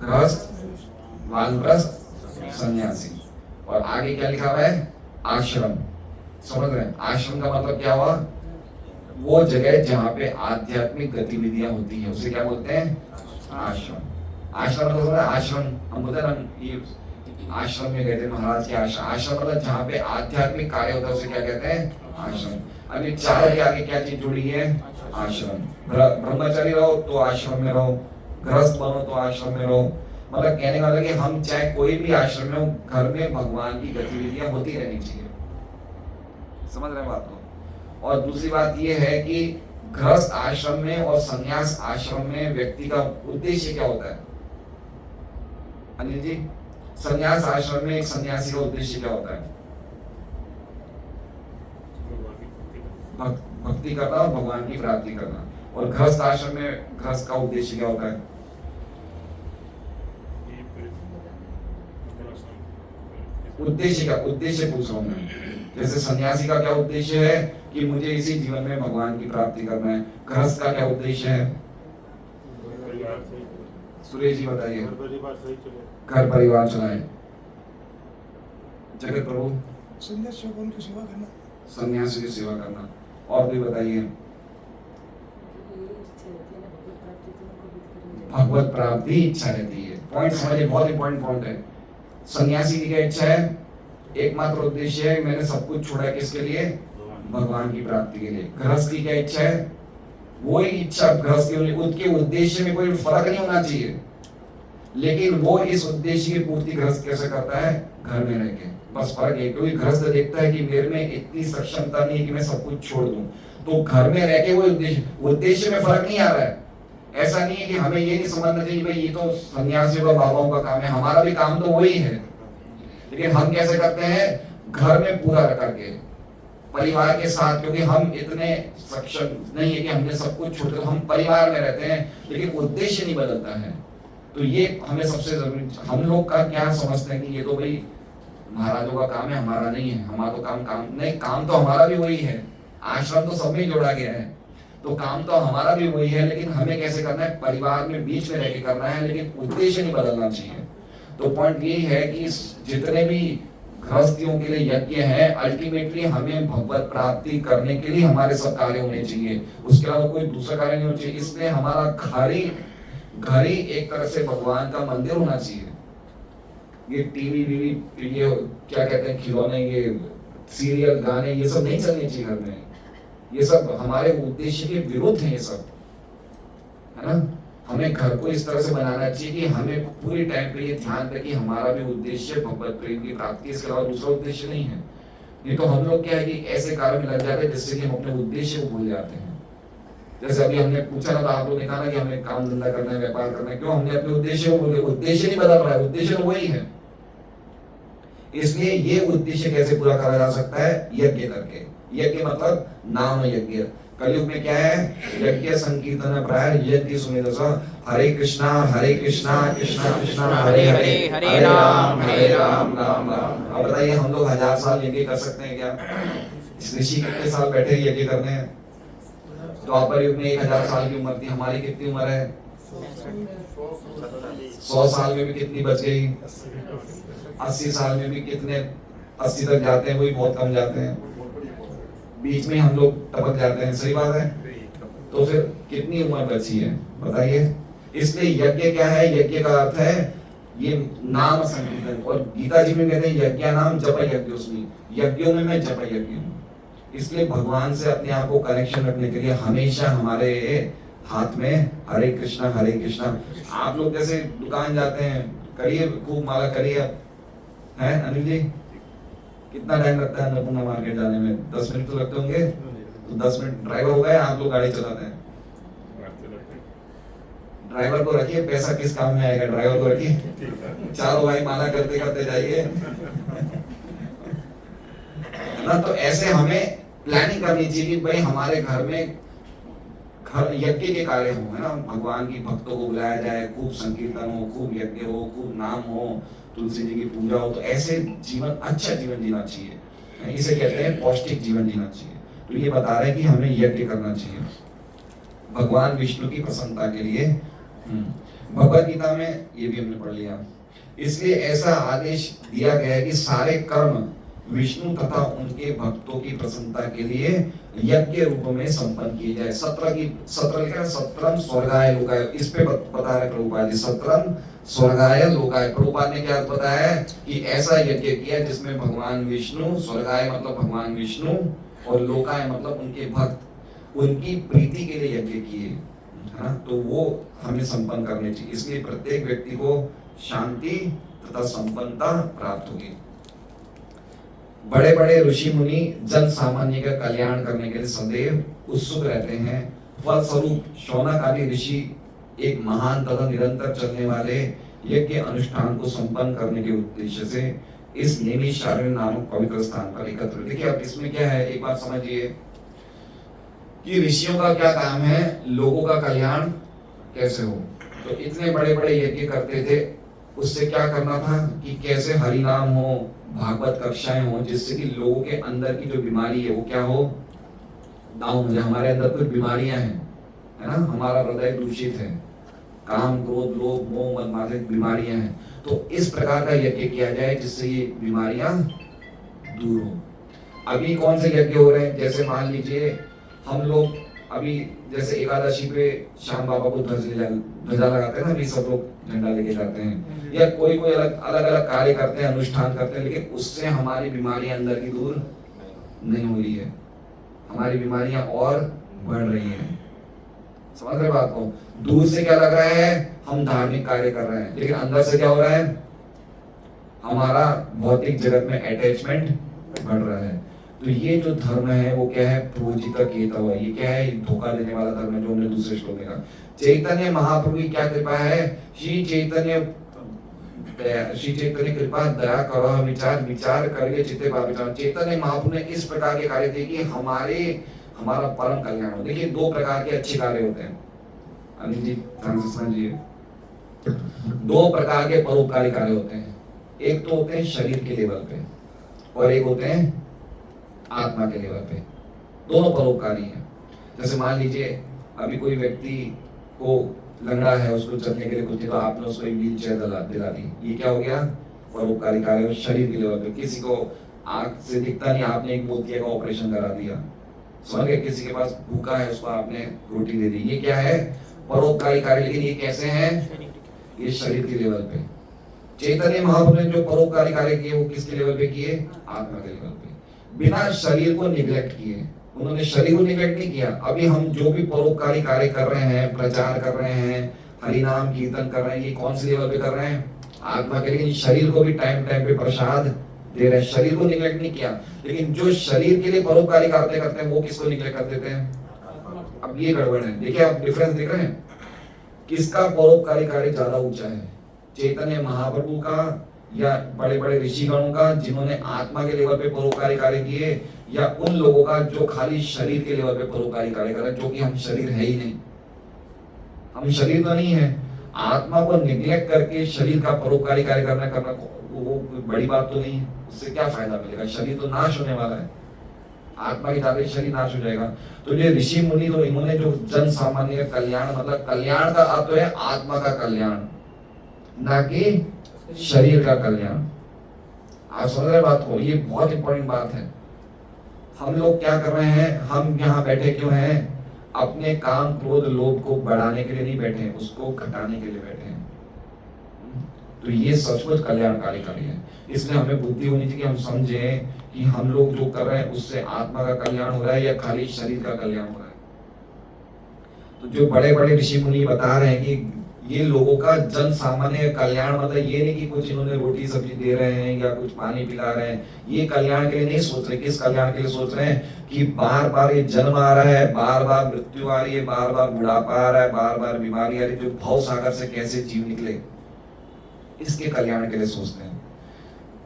गृहस्थ, वानप्रस्थ, सन्यासी, और आगे क्या लिखा हुआ है, आश्रम। समझ रहे हैं? आश्रम का मतलब क्या हुआ? वो जगह जहाँ पे आध्यात्मिक गतिविधियां होती है उसे क्या बोलते हैं? आश्रम। आश्रम मतलब आश्रम, हम बोलते हैं ना ये आश्रम में गए थे महाराज के आश्रम। आश्रम मतलब जहाँ पे आध्यात्मिक कार्य होता है उसे क्या कहते हैं? आश्रम। अभी चार के आगे क्या चीज जुड़ी है? आश्रम। ब्रह्मचारी रहो तो आश्रम में रहो, गृहस्थ बनो तो आश्रम में रहो। मतलब कहने का मतलब कि हम चाहे कोई भी आश्रम में हो, घर में भगवान की गतिविधियां होती रहनी चाहिए। समझ रहे हैं बात को? और दूसरी बात यह है कि गृहस्थ आश्रम में और संन्यास आश्रम में व्यक्ति का उद्देश्य क्या होता है? अनिल जी, संन्यास आश्रम में एक सन्यासी का उद्देश्य क्या होता है? भक्ति करना और भगवान की प्राप्ति करना। और गृहस्थ आश्रम में गृहस्थ का उद्देश्य क्या होता है? उद्देश्य क्या? उद्देश्य पूछ रहा हूं मैं। जैसे सन्यासी का क्या उद्देश्य है कि मुझे इसी जीवन में भगवान की प्राप्ति करना है। गृहस्थ का क्या उद्देश्य है? सुरेश जी बताइए। घर परिवार चलाए। जगत प्रभु? सन्यासी को उनकी सेवा करना। सन्यासी की सेवा करना। और भी बताइए। भगवत प्राप्ति इच्छा रहती है। पॉइंट समझिए, बहुत इंपॉर्टेंट पॉइंट है। सन्यासी की क्या इच्छा है? एकमात्र उद्देश्य है मैंने सब कुछ छोड़ा है, किसके लिए? भगवान की प्राप्ति के लिए। गृहस्थ की क्या इच्छा है? वही इच्छा गृहस्थ की, उसके उद्देश्य में कोई फर्क नहीं होना चाहिए, लेकिन वो इस उद्देश्य की पूर्ति गृहस्थ कैसे करता है? घर में रह के। बस फर्क है, क्योंकि गृहस्थ देखता है कि मेरे में इतनी सक्षमता नहीं है कि मैं सब कुछ छोड़ दूं, तो घर में रह के वो उद्देश्य में फर्क नहीं आ रहा है। ऐसा नहीं है कि हमें ये नहीं समझना चाहिए भाई ये तो सन्यासियों का, बाबाओं का काम है, हमारा भी काम तो वही है। लेकिन हम कैसे करते हैं? घर में पूरा करके, परिवार के साथ, क्योंकि हम इतने सक्षम नहीं है कि हमने सब कुछ छोड़ दिया, हम परिवार में रहते हैं, लेकिन उद्देश्य नहीं बदलता है। तो ये हमें सबसे जरूरी, हम लोग का क्या समझते हैं कि ये तो भाई महाराजों का काम है, हमारा नहीं है, हमारा तो काम नहीं, काम तो हमारा भी वही है। आश्रम तो सब में जोड़ा गया है, तो काम तो हमारा भी वही है, लेकिन हमें कैसे करना है? परिवार में बीच में रहकर करना है, लेकिन उद्देश्य नहीं बदलना चाहिए। तो पॉइंट यही है कि जितने भी गृहस्थियों के लिए यज्ञ है, अल्टीमेटली हमें भगवत प्राप्ति करने के लिए हमारे सब कार्य होने चाहिए, उसके अलावा कोई दूसरा कार्य नहीं होना चाहिए। इसलिए हमारा घर ही एक तरह से भगवान का मंदिर होना चाहिए। ये टीवी ये क्या कहते हैं, खिलौने, ये सीरियल, गाने, ये सब नहीं चलने चाहिए घर में। ये सब हमारे उद्देश्य के विरुद्ध है, ये सब, है ना? हमें घर को इस तरह से बनाना चाहिए कि हमें पूरी टाइम पे ये ध्यान रहे कि हमारा भी उद्देश्य भगवत प्रेम की प्राप्ति, इसके अलावा दूसरा उद्देश्य नहीं है। नहीं तो हम लोग क्या है कि ऐसे कार्य में लग जाते हैं जिससे कि हम अपने उद्देश्य को भूल जाते हैं। जैसे अभी हमने पूछा ना, तो आप लोगों ने कहा ना कि हमें काम धंधा करना है, व्यापार करना है, क्यों? हमने अपने उद्देश्य को भूल गए। उद्देश्य नहीं बदल रहा है, उद्देश्य तो वही है। इसलिए ये उद्देश्य कैसे पूरा करा जा सकता है? यज्ञ करके। यज्ञ मतलब नाम यज्ञ। कलयुग में क्या है? यज्ञ संकीर्तन प्राय यज्ञ सुनिदस। हरे कृष्णा कृष्णा कृष्णा हरे हरे, हरे राम राम राम। अब बताइए, हम लोग 1000 साल यज्ञ कर सकते हैं क्या? इस ऋषि कितने साल बैठे यज्ञ करने हैं? द्वापर युग में 1000 साल की उम्र थी, हमारी कितनी उम्र है? 100 साल में भी कितनी बच गई? 80 साल में भी कितने 80 तक जाते हैं? वही बहुत कम जाते हैं, बीच में हम लोग टपक जाते हैं। सही बात है? तो फिर कितनी उम्र बची है बताइए? इसलिए यज्ञ क्या है? यज्ञ का अर्थ है ये नाम संकीर्तन। और गीता जी में कहते हैं यज्ञ नाम जप यज्ञ, उसमें यज्ञों में मैं जप यज्ञ हूँ। इसलिए भगवान से अपने आप को कनेक्शन रखने के लिए हमेशा हमारे हाथ में हरे कृष्णा हरे कृष्णा। आप लोग जैसे दुकान जाते हैं, करिए खूब माला करिए, है अनिल जी? कितना टाइम लगता है अन्नपूर्णा मार्केट जाने में? 10 मिनट तो लगते होंगे। तो 10 मिनट ड्राइवर हो गए, आप लोग गाड़ी चलाते हैं। ड्राइवर को रखिए, पैसा किस काम में आएगा? ड्राइवर को रखिए, चारों भाई माला करते करते जाइए ना। तो ऐसे हमें प्लानिंग करनी चाहिए कि भाई हमारे घर में घर यज्ञ के कार्य हो, है ना? भगवान की भक्तों को बुलाया जाए, खूब संकीर्तन हो, खूब यज्ञ हो, खूब नाम हो, तुलसी जी की पूजा हो। तो ऐसे जीवन, अच्छा जीवन जीना चाहिए, इसे कहते हैं पौष्टिक जीवन जीना चाहिए। तो ये बता रहे हैं कि हमें यज्ञ करना चाहिए भगवान विष्णु की प्रसन्नता के लिए। भगवद गीता में ये भी हमने पढ़ लिया। इसलिए ऐसा आदेश दिया गया है कि सारे कर्म विष्णु तथा उनके भक्तों की प्रसन्नता के लिए यज्ञ रूप में संपन्न किए जाए। 17 लिखा है, 17 स्वर्गाय लोकाय, इस पे बता रहे प्रभुपाद जी, 17 स्वर्गाय लोकाय। प्रभुपाद ने क्या बताया है कि ऐसा यज्ञ किया जिसमें भगवान विष्णु, स्वर्गाय मतलब भगवान विष्णु और लोकाय मतलब उनके भक्त, उनकी प्रीति के लिए यज्ञ किए, है ना। तो वो हमें संपन्न करने चाहिए। इसलिए प्रत्येक व्यक्ति को शांति तथा संपन्नता प्राप्त होगी। बड़े बड़े ऋषि मुनि जन सामान्य का कल्याण करने के लिए सदैव उत्सुक रहते हैं। फलस्वरूप शौनक आदि ऋषि एक महान तथा निरंतर चलने वाले यज्ञ अनुष्ठान को संपन्न करने के उद्देश्य से इस नैमिषारण्य नामक पवित्र स्थान पर एकत्र। देखिए अब इसमें क्या है, एक बात समझिए कि ऋषियों का क्या काम है, लोगों का कल्याण कैसे हो। तो इतने बड़े बड़े यज्ञ करते थे, उससे क्या करना था कि कैसे हरिनाम हो, भागवत कक्षाएं हो, जिससे कि लोगों के अंदर की जो बीमारी है वो क्या हो, डाउन हो जाए। हमारे अंदर कुछ बीमारियां हैं, है ना, हमारा हृदय दूषित है, काम क्रोध लोभ मोह मद मात्सर्य बीमारियां हैं। तो इस प्रकार का यज्ञ किया जाए जिससे ये बीमारियां दूर हो। अभी कौन से यज्ञ हो रहे हैं, जैसे मान लीजिए हम लोग अभी जैसे एकादशी पे श्याम बाबा को ध्वजा लगाते हैं ना, अभी सब लोग झंडा लेके जाते हैं, या कोई कोई अलग अलग कार्य करते हैं, अनुष्ठान करते हैं, लेकिन उससे हमारी बीमारियां अंदर की दूर नहीं हो रही है, हमारी बीमारियां और बढ़ रही हैं। समझ रहे बात को। दूर से क्या लग रहा है, हम धार्मिक कार्य कर रहे हैं, लेकिन अंदर से क्या हो रहा है, हमारा भौतिक जगत में अटैचमेंट बढ़ रहा है। तो ये जो धर्म है वो क्या है, प्रोजिता किया हुआ, ये क्या है, धोखा देने वाला धर्म है, जो हमने दूसरे श्लोक में कहा। चैतन्य महाप्रभु की क्या कृपा है, श्री चैतन्य कृपा दया करो विचार करके चित्ते विचार। चैतन्य महाप्रभु ने इस प्रकार के कार्य किए कि हमारा परम कल्याण हो। देखिए दो प्रकार के अच्छे कार्य होते हैं, अनिल जी समझिए, दो प्रकार के परोपकारी कार्य होते हैं। एक तो होते हैं शरीर के लेवल पे और एक होते हैं आत्मा के लेवल पे, दोनों परोपकारी हैं। जैसे मान लीजिए अभी कोई व्यक्ति को लंगड़ा है, उसको चलने के लिए कुछ, तो आपने उसको एक व्हील चेयर दिला दी, ये क्या हो गया, परोपकारी कार्य शरीर के लेवल पे। किसी को आंख से दिखता नहीं, आपने एक मोतिया का ऑपरेशन करा दिया, समझ गए। किसी के पास भूखा है, उसको आपने रोटी दे दी, ये क्या है, परोपकारी कार्य। लेकिन ये कैसे है, ये शरीर के लेवल पे। चैतन्य महाप्रभु ने जो परोपकारी कार्य किए वो किसके लेवल पे किए, आत्मा के लेवल पे, बिना शरीर को निग्लेक्ट किए। उन्होंने शरीर को निग्लेक्ट नहीं किया। अभी हम जो भी परोपकारी कार्य कर रहे हैं, प्रचार कर रहे हैं, हरिनाम कीर्तन कर रहे हैं, ये कौन से लेवल पे कर रहे हैं, आत्मा के। लेकिन शरीर को भी टाइम टाइम पे प्रसाद दे रहे हैं, शरीर को निग्लेक्ट नहीं किया। लेकिन जो शरीर के लिए परोपकारी कार्य करते हैं वो किसको निग्लेक्ट कर देते हैं, अब ये गड़बड़ है। देखिए आप डिफरेंस देख रहे हैं, किसका परोपकारी कार्य ज्यादा ऊंचा है, चैतन्य महाप्रभु का या बड़े बड़े ऋषिगणों का जिन्होंने आत्मा के लेवल पे परोपकारी कार्य किए, या उन लोगों का जो खाली शरीर के लेवल पे परोपकारी कार्य कर रहे हैं, जो कि हम शरीर है ही नहीं, हम शरीर तो नहीं है। आत्मा को निग्लेक्ट करके शरीर का परोपकारी कार्य करना वो बड़ी बात तो नहीं है, उससे क्या फायदा मिलेगा, शरीर तो नाश होने वाला है, आत्मा के जाते शरीर नाश हो जाएगा। तो ये ऋषि मुनि तो इन्होंने जो जन सामान्य का कल्याण, मतलब कल्याण का अर्थ है आत्मा का कल्याण, ना कि शरीर का कल्याण। आप समझ रहे बात को, ये बहुत इंपॉर्टेंट बात है। हम लोग क्या कर रहे हैं, हम यहाँ बैठे क्यों हैं, अपने काम क्रोध लोभ को बढ़ाने के लिए नहीं बैठे, उसको घटाने के लिए बैठे हैं। तो ये सचमुच कल्याणकारी कार्य है। इसलिए हमें बुद्धि होनी चाहिए कि हम समझें कि हम लोग जो कर रहे हैं उससे आत्मा का कल्याण हो रहा है या खाली शरीर का कल्याण हो रहा है। तो जो बड़े बड़े ऋषि मुनि बता रहे हैं कि ये लोगों का जन सामान्य कल्याण, मतलब ये नहीं कि कुछ इन्होंने रोटी सब्जी दे रहे हैं या कुछ पानी पिला रहे हैं, ये कल्याण के लिए नहीं सोच रहे। किस कल्याण के लिए सोच रहे हैं कि बार बार ये जन्म आ रहा है, बार बार मृत्यु आ रही है, बार बार बुढ़ापा आ रहा है, बार बार बीमारी आ रही है, जो भव सागर से कैसे जीव निकले, इसके कल्याण के लिए सोचते हैं।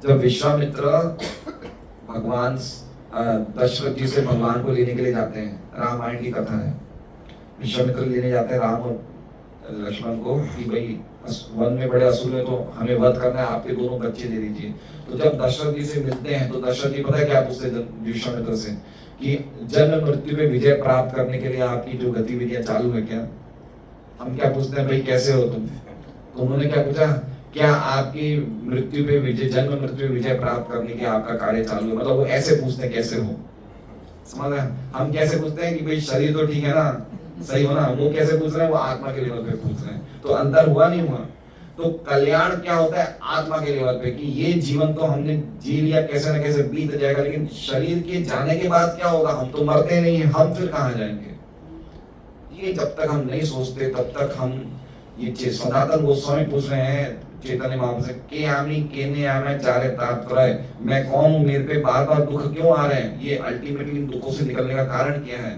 जब विश्वामित्र भगवान दशरथ जी से भगवान को लेने के लिए जाते हैं, रामायण की कथा है, विश्वामित्र लेने जाते हैं राम और लक्ष्मण को कि भाई वन में बड़े असुर है तो हमें वध करना है, आपके दोनों बच्चे दे दीजिए। तो जब दशरथ जी से मिलते हैं तो दशरथ जी पता है क्या पूछते विश्वामित्र से कि जन्म मृत्यु पे विजय प्राप्त करने के लिए आपकी जो गतिविधियां चालू है क्या। हम क्या पूछते हैं, भाई कैसे हो तुम, तो उन्होंने क्या पूछा क्या आपकी मृत्यु पे विजय, जन्म मृत्यु पे विजय प्राप्त करने की आपका कार्य चालू है? मतलब वो ऐसे पूछते हैं कैसे हो, समझ रहे हैं? हम कैसे पूछते हैं कि भाई शरीर तो ठीक है ना, सही हो ना, वो कैसे पूछ रहे हैं? वो आत्मा के लेवल पे पूछ रहे हैं। तो अंतर हुआ नहीं हुआ? तो कल्याण क्या होता है आत्मा के लेवल पे, कि ये जीवन तो हमने जी लिया, कैसे ना कैसे बीत जाएगा, लेकिन शरीर के जाने के बाद क्या होगा? हम तो मरते नहीं है, हम फिर कहाँ जाएंगे? ये जब तक हम नहीं सोचते तब तक हम ये सनातन गोस्वामी पूछ रहे हैं चैतन्य महाप्रभु से, के आमी केने आमे चारे तात्पर्य, मैं कौन हूँ, मेरे पे बार बार दुख क्यों आ रहे हैं? ये अल्टीमेटली इन दुखों से निकलने का कारण क्या है?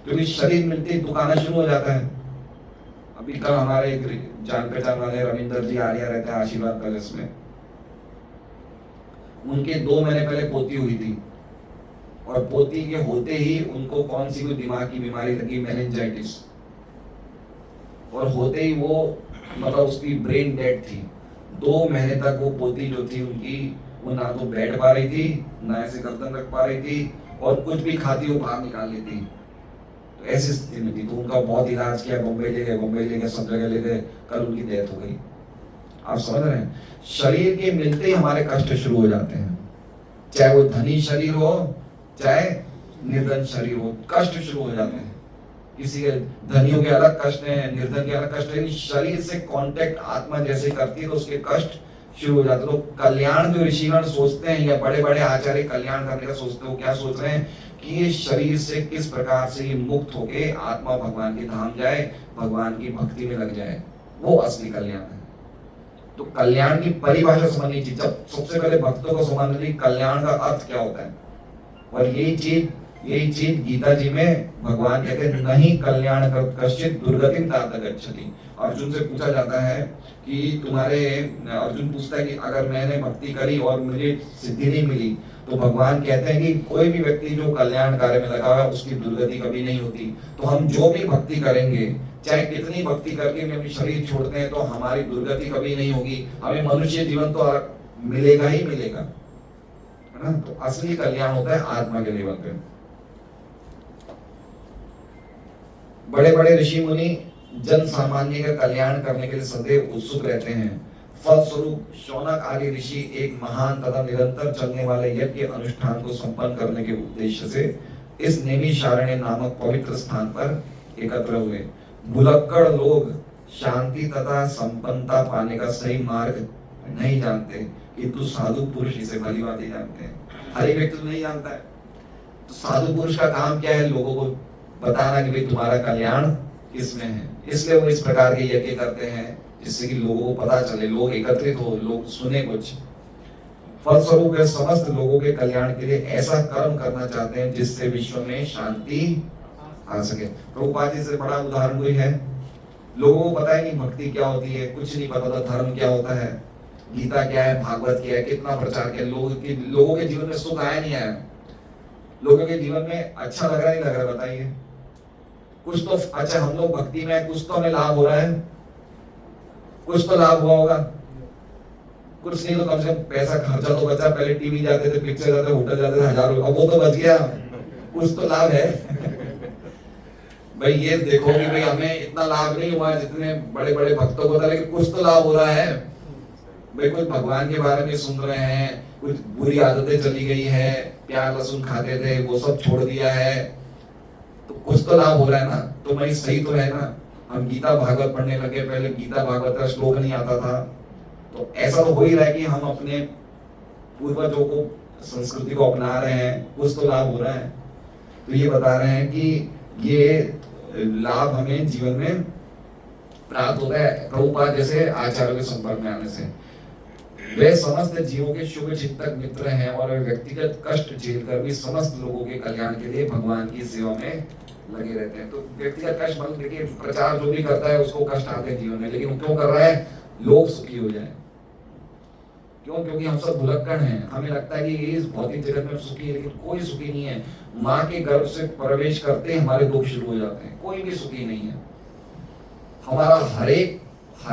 क्योंकि शरीर मिलते ही दुख आना शुरू हो जाता है। अभी कल हमारे एक जान पहचान वाले रविंदर जी आर्या रहते हैं आशीर्वाद पैलेस में, उनके 2 महीने पहले पोती हुई थी, और पोती के होते ही उनको कौन सी कोई दिमाग की बीमारी लगी, मेनिंजाइटिस, और होते ही वो मतलब उसकी ब्रेन डेड थी। 2 महीने तक वो पोती जो थी उनकी, वो ना तो बैठ पा रही थी, ना ऐसे गर्दन रख पा रही थी, और कुछ भी खाती वो बाहर निकाल लेती। तो ऐसी स्थिति में थी, तो उनका बहुत इलाज किया, बम्बई ले गए, सब जगह ले गए, कल उनकी डेथ हो गई। आप समझ रहे हैं? शरीर के मिलते ही हमारे कष्ट शुरू हो जाते हैं, चाहे वो धनी शरीर हो चाहे निर्धन शरीर हो, कष्ट शुरू हो जाते हैं। किसी के धनियों के अलग कष्ट हैं, निर्धन के अलग कष्ट है, शरीर से कांटेक्ट आत्मा जैसे करती है तो उसके कष्ट शुरू हो जाते हैं। तो कल्याण जो ऋषिगण सोचते हैं या बड़े बड़े आचार्य कल्याण करने का सोचते हो, क्या सोच रहे हैं कि ये शरीर से किस प्रकार से ये मुक्त होके आत्मा भगवान के धाम जाए, भगवान की भक्ति में लग जाए, वो असली कल्याण है। तो कल्याण की परिभाषा समझनी चाहिए। जब सबसे पहले भक्तों को समझना चाहिए कल्याण का अर्थ क्या होता है, और यही चीज गीता जी में भगवान कहते हैं, नहीं कल्याण कश्चित दुर्गतिम तात गच्छति। अर्जुन से पूछा जाता है कि तुम्हारे, अर्जुन पूछता है कि अगर मैंने भक्ति करी और मुझे सिद्धि नहीं मिली, तो भगवान कहते हैं कि कोई भी व्यक्ति जो कल्याण कार्य में लगा हुआ है उसकी दुर्गति कभी नहीं होती। तो हम जो भी भक्ति करेंगे, चाहे कितनी भक्ति करके भी अपनी शरीर छोड़ते हैं, तो हमारी दुर्गति कभी नहीं होगी, हमें मनुष्य जीवन तो मिलेगा ही मिलेगा, है ना? तो असली कल्याण होता है आत्मा के लेवल पे। बड़े बड़े ऋषि मुनि जन सामान्य का कल्याण करने के लिए सदैव उत्सुक रहते हैं। फलस्वरूप शौनक आदि ऋषि एक महान तथा निरंतर चलने वाले यज्ञ अनुष्ठान को संपन्न करने के उद्देश्य से इस नैमिषारण्य नामक पवित्र स्थान पर एकत्र हुए। भुलक्कड़ लोग शांति तथा संपन्नता पाने का सही मार्ग नहीं जानते, किंतु साधु पुरुष इसे भली भांति जानते हैं। हर एक व्यक्ति नहीं जानता है, तो साधु पुरुष का काम क्या है? लोगों को बताना कि भाई तुम्हारा कल्याण किसमें है। इसलिए वो इस प्रकार के यज्ञ करते हैं, जिससे कि लोगों को पता चले, लोग एकत्रित हो, लोग सुने कुछ। फलस्वरूप वे समस्त लोगों के कल्याण के लिए ऐसा कर्म करना चाहते हैं जिससे विश्व में शांति आ सके। प्रभुपाद जी से बड़ा उदाहरण कोई है? लोगों को पता है नहीं भक्ति क्या होती है, कुछ नहीं पता था धर्म क्या होता है, गीता क्या है, भागवत क्या है, कितना प्रचार किया, लोगों के जीवन में सुख आया नहीं आया, लोगों के जीवन में अच्छा लग रहा नहीं लग रहा, बताइए? कुछ तो अच्छा, हम लोग भक्ति में कुछ तो हमें लाभ हो रहा है, कुछ तो लाभ हुआ होगा, कुछ नहीं तो कम से कम पैसा खर्चा तो बचा। पहले टीवी जाते थे, पिक्चर जाते, होटल जाते थे, हजारों, अब वो तो बच गया, कुछ तो लाभ है। भाई ये देखो कि भाई हमें इतना लाभ नहीं हुआ जितने बड़े बड़े भक्तों को था, लेकिन कुछ तो लाभ हो रहा है। भाई कुछ भगवान के बारे में सुन रहे हैं, कुछ बुरी आदतें चली गई है, प्याज लहसुन खाते थे वो सब छोड़ दिया है, तो कुछ तो लाभ हो रहा है ना। तो भाई सही तो है ना। हम गीता भागवत पढ़ने लगे, पहले गीता भागवत का श्लोक नहीं आता था, तो ऐसा तो हो ही रहा है कि हम अपने पूर्वजों को, संस्कृति को अपना रहे हैं, कुछ तो लाभ हो रहा है। तो ये बता रहे हैं कि ये लाभ हमें जीवन में प्राप्त होता है प्रभुपाद जैसे आचार्यों के संपर्क में आने से। वे समस्त जीवों के शुभ चिंतक मित्र हैं और वे व्यक्तिगत कष्ट झेलकर भी समस्त लोगों के कल्याण के लिए भगवान की सेवा में लगे रहते हैं। तो व्यक्तिगत कष्ट मतलब देखिए, प्रचार जो भी करता है उसको कष्ट आते हैं जीवन में, लेकिन वो क्यों कर रहा है? लोग सुखी हो जाए। क्यों? क्योंकि हम सब भुलक्कड़ हैं, हमें लगता है कि इस भौतिक जगत में सुखी है, लेकिन कोई सुखी नहीं है। माँ के गर्भ से प्रवेश करते हमारे दुख शुरू हो जाते हैं, कोई भी सुखी नहीं है। हमारा हर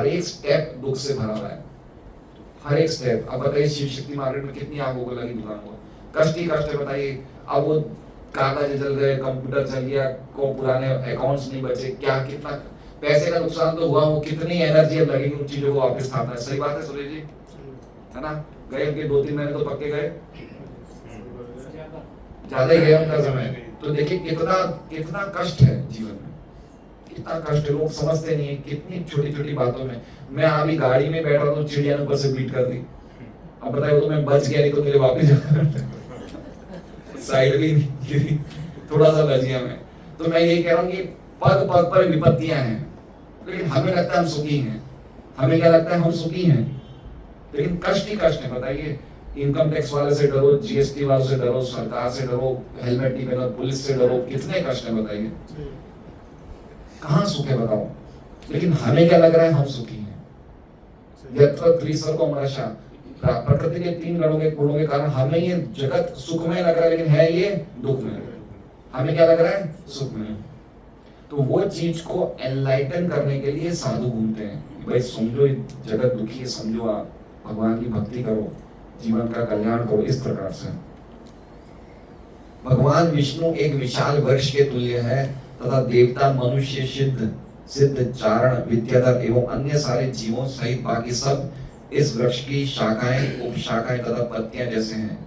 एक स्टेप दुख से भरा हुआ है, हर एक स्टेप। अब बताइए शिव शक्ति मार्केट में कितनी आगों को लगी दुकान को, कष्ट ही कष्ट है। बताइए, अब वो कागज जल गए, कंप्यूटर चल गया, को पुराने अकाउंट्स नहीं बचे, क्या कितना पैसे का नुकसान तो हुआ, वो कितनी एनर्जी अब लगेगी उन चीजों को वापस स्थापना। सही बात है सुरेश जी, है ना? गए उनके 2-3 महीने तो पक्के गए, ज्यादा ही गया उनका समय। तो देखिए कितना कितना कष्ट है जीवन में, कितना कष्ट है। लोग समझते नहीं है कितनी छोटी छोटी बातों में। मैं अभी गाड़ी में बैठा तो चिड़िया ने ऊपर से बीट कर दी, अब बताइए तो मैं बच गया, नहीं तो मेरे वापिस साइड भी गिरी, थोड़ा सा बच गया मैं। तो मैं ये कह रहा हूँ कि पग पग पर विपत्तियां हैं, लेकिन हमें लगता है हम सुखी हैं। हमें क्या लगता है? हम सुखी हैं, लेकिन कष्ट ही कष्ट है। बताइए, इनकम टैक्स वाले से डरो, जीएसटी वाले से डरो, सरकार से डरो, हेलमेट नहीं पहनो, पुलिस से डरो, कितने कष्ट है बताइए, कहाँ सुख है बताओ? लेकिन हमें क्या लग रहा है? हम सुखी हैं। यत्र त्रिसर्गो मर्त्य, प्रकृति के 3 गुणों के कारण हमें ये जगत सुखमय लग रहा है, लेकिन है ये दुखमय। हमें क्या लग रहा है? सुखमय। तो वो चीज को एनलाइटन करने के लिए साधु घूमते हैं। भाई समझो जगत दुखी है, समझो आप भगवान की भक्ति करो, जीवन का कल्याण करो, इस प्रकार से। भगवान विष्णु एक विशाल वृक्ष के तुल्य है तथा देवता, मनुष्य, सिद्ध, चारण, विद्याधर एवं अन्य सारे जीवों सहित बाकी सब इस वृक्ष की शाखाएं, उपशाखाएं तथा पत्तियां जैसे हैं।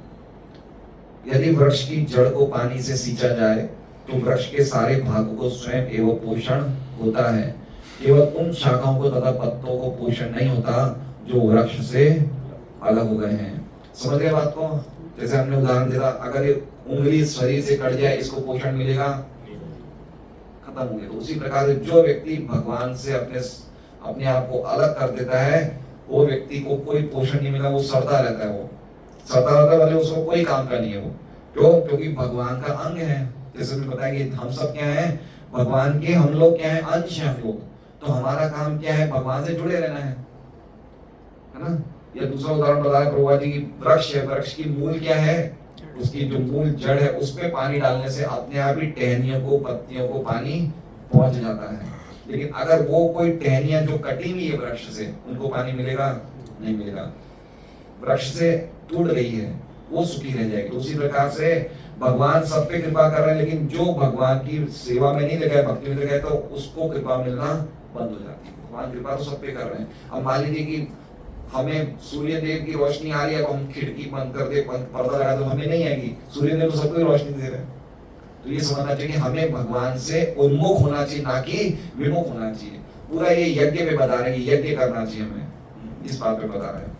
यदि वृक्ष की जड़ को पानी से सींचा जाए तो वृक्ष के सारे भागों को स्वयं एवं पोषण होता है, केवल उन शाखाओं को तथा पत्तों को पोषण नहीं होता जो वृक्ष से अलग हो गए हैं। समझ गए बात को? जैसे हमने उदाहरण दिया, अगर ये उंगली शरीर से कट जाए, इसको पोषण मिलेगा? खत्म हो गया। तो उसी प्रकार से जो व्यक्ति भगवान से अपने आप को अलग कर देता है, वो व्यक्ति को कोई पोषण नहीं मिला, वो सड़ता रहता है। वो सड़ता रहता है, वाले उसको कोई काम का नहीं है वो। क्यों? क्योंकि भगवान का अंग है। जैसे मैं बताया कि हम सब क्या हैं? भगवान के, हम लोग क्या है? अंश हैं हम लोग। तो हमारा काम क्या है? भगवान से जुड़े रहना है ना? या दूसरा उदाहरण बताया प्रभुपाद जी की, वृक्ष है, वृक्ष की मूल क्या है? उसकी जो मूल जड़ है, उसमें पानी डालने से अपने आप ही टहनियों को, पत्तियों को पानी पहुंच जाता है। लेकिन अगर वो कोई टहनियां जो कटी हुई है वृक्ष से, उनको पानी मिलेगा? नहीं मिलेगा। वृक्ष से टूट गई है, वो सुखी रह जाएगी। उसी प्रकार से भगवान सब पे कृपा कर रहे हैं, लेकिन जो भगवान की सेवा में नहीं लगा, भक्ति में लगा, तो उसको कृपा मिलना बंद हो जाती है। भगवान कृपा तो सब पे कर रहे हैं। अब मान लीजिए कि हमें सूर्य देव की रोशनी आ रही है, तो हम खिड़की बंद कर दे, पर्दा लगा, तो हमें नहीं आएगी। सूर्य देव तो सबको ही रोशनी दे रहे हैं। तो ये समझना चाहिए कि हमें भगवान से उन्मुख होना चाहिए, ना कि विमुख होना चाहिए। पूरा ये यज्ञ पे बता रहे हैं, यज्ञ करना चाहिए हमें, इस बात पे बता रहे हैं।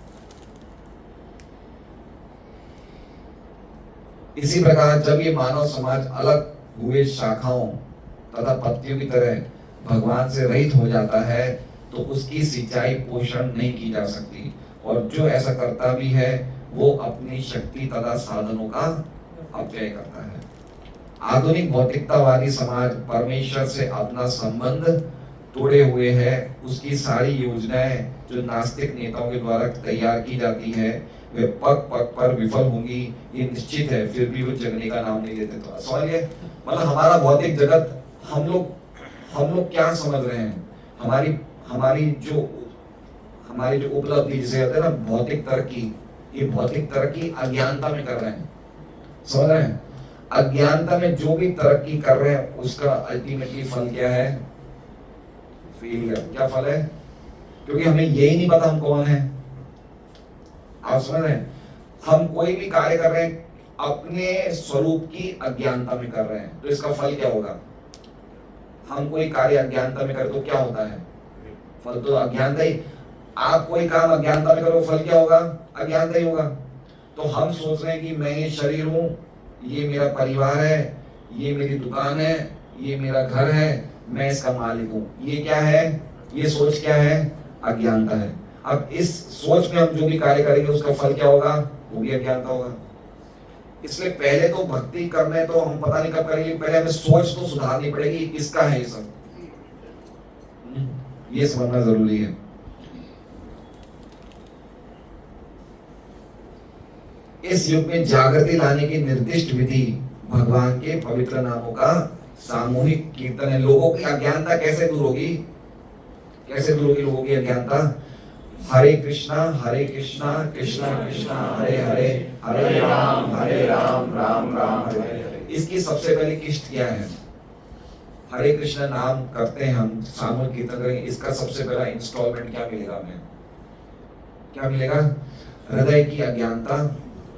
इसी प्रकार जब ये मानव समाज अलग हुए शाखाओं तथा पत्तियों की तरह भगवान से रहित हो जाता है, तो उसकी सिंचाई पोषण नहीं की जा सकती, और जो ऐसा करता भी है वो अपनी शक्ति तथा साधनों का अपव्यय करता है। आधुनिक भौतिकतावादी समाज परमेश्वर से अपना संबंध तोड़े हुए है। उसकी सारी योजनाएं जो नास्तिक नेताओं के द्वारा तैयार की जाती है, वे पग पग पर विफल होंगी, ये निश्चित है। फिर भी वो जगने का नाम नहीं लेते। तो सवाल ये, मतलब हमारा भौतिक जगत, हम लोग क्या समझ रहे हैं? हमारी जो उपलब्धि जिसे कहते हैं ना भौतिक तरक्की, ये भौतिक तरक्की अज्ञानता में कर रहे हैं। समझ रहे हैं? अज्ञानता में जो भी तरक्की कर रहे हैं, उसका अल्टीमेटली फल क्या है? फेलियर। क्या फल है? क्योंकि हमें यही नहीं पता हम कौन है। आप समझ रहे हैं? हम कोई भी कार्य कर रहे हैं अपने स्वरूप की अज्ञानता में कर रहे हैं, तो इसका फल क्या होगा? हम कोई कार्य अज्ञानता में करें तो क्या होता है? फल तो अज्ञानता ही। आप कोई काम अज्ञानता में करो, फल क्या होगा? अज्ञानता ही होगा। तो हम सोच रहे हैं कि मैं ये शरीर हूं, ये मेरा परिवार है, ये मेरी दुकान है, ये मेरा घर है, मैं इसका मालिक हूं। ये क्या है? ये सोच क्या है? अज्ञानता है। अब इस सोच में हम जो भी कार्य करेंगे उसका फल क्या होगा? वो भी अज्ञानता होगा। इसलिए पहले तो भक्ति करने तो हम पता नहीं कब करेंगे, पहले हमें सोच तो सुधारनी पड़ेगी, किसका है ये सब, ये समझना जरूरी है। इस युग में जागृति लाने की निर्दिष्ट विधि भगवान के पवित्र नामों का सामूहिक कीर्तन है। लोगों की अज्ञानता कैसे दूर होगी? कैसे दूर होगी लोगों की अज्ञानता? हरे कृष्णा कृष्णा कृष्णा हरे हरे, हरे राम राम राम हरे हरे। इसकी सबसे पहली किस्त क्या है? हरे कृष्ण नाम करते हैं, हम सामूहिक कीर्तन करेंगे, इसका सबसे पहला इंस्टॉलमेंट क्या मिलेगा हमें? क्या मिलेगा? हृदय की अज्ञानता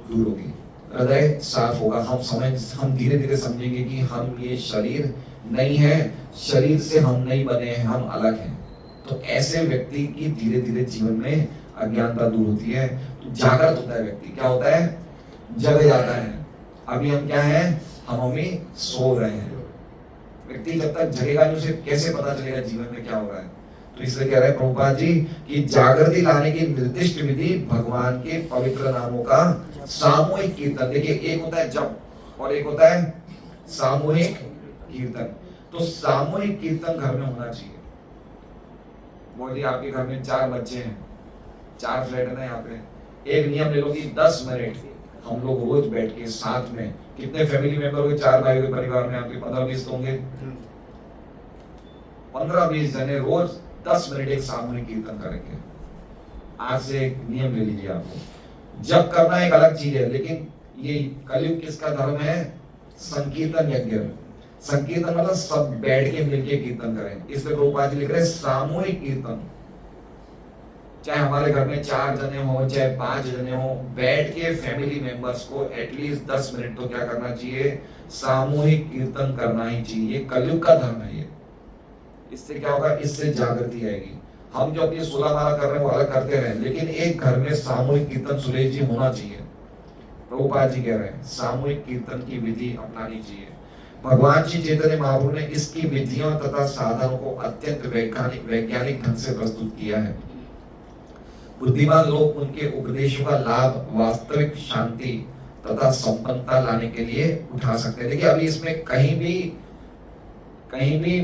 दूर होगी, हृदय साफ होगा, हम धीरे धीरे समझेंगे कि हम ये शरीर नहीं है, शरीर से हम नहीं बने हैं, हम अलग हैं। तो ऐसे व्यक्ति की धीरे धीरे जीवन में अज्ञानता दूर होती है, तो जागृत होता है व्यक्ति। क्या होता है? जग जाता है। अभी हम क्या है? हम अभी सो रहे हैं। व्यक्ति जब तक जगेगा नहीं, उसे कैसे पता चलेगा जीवन में क्या हो रहा है? तो इसलिए कह रहे हैं प्रभुपाद जी कि जागृति लाने की निर्दिष्ट विधि भगवान के पवित्र नामों का सामूहिक कीर्तन। देखिए, एक होता है जप और एक होता है सामूहिक कीर्तन। तो सामूहिक कीर्तन घर में होना चाहिए। बोलिए, आपके घर में 4 बच्चे हैं, 4 फ्लैट है ना यहाँ पे, एक नियम ले लो कि 10 मिनट हम लोग रोज बैठ के साथ में, कितने फैमिली मेंबर हो गए? 4 भाई के परिवार में आपके 15-20 होंगे, 15-20 जने रोज 10 मिनट एक सामूहिक कीर्तन करेंगे। आज से एक नियम ले लीजिए। आपको जब करना एक अलग चीज है, लेकिन ये कलयुग किसका धर्म है? संकीर्तन यज्ञ। संकीर्तन मतलब सब बैठ के मिलके कीर्तन करें। इसलिए प्रभुपाद जी लिख रहे हैं सामूहिक कीर्तन। चाहे हमारे घर में 4 जने हो, चाहे 5 जने हो, बैठ के फैमिली मेंबर्स को एटलीस्ट 10 मिनट तो क्या करना चाहिए? सामूहिक कीर्तन करना ही चाहिए। कलयुग का धर्म है ये। इससे क्या होगा? इससे जागृति आएगी। हम जो अपनी 16 माला कर रहे हैं वो अलग करते रहे, लेकिन एक घर में सामूहिक कीर्तन सुरेश जी होना चाहिए। प्रभुपाद जी कह रहे हैं सामूहिक कीर्तन की विधि अपनानी चाहिए। भगवान श्री चैतन्य महाप्रभु ने इसकी विधियों तथा साधनों को अत्यंत वैज्ञानिक ढंग से प्रस्तुत किया है। बुद्धिमान लोग उनके उपदेशों का लाभ वास्तविक शांति तथा संपन्नता लाने के लिए उठा सकते हैं। देखिए, अभी इसमें कहीं भी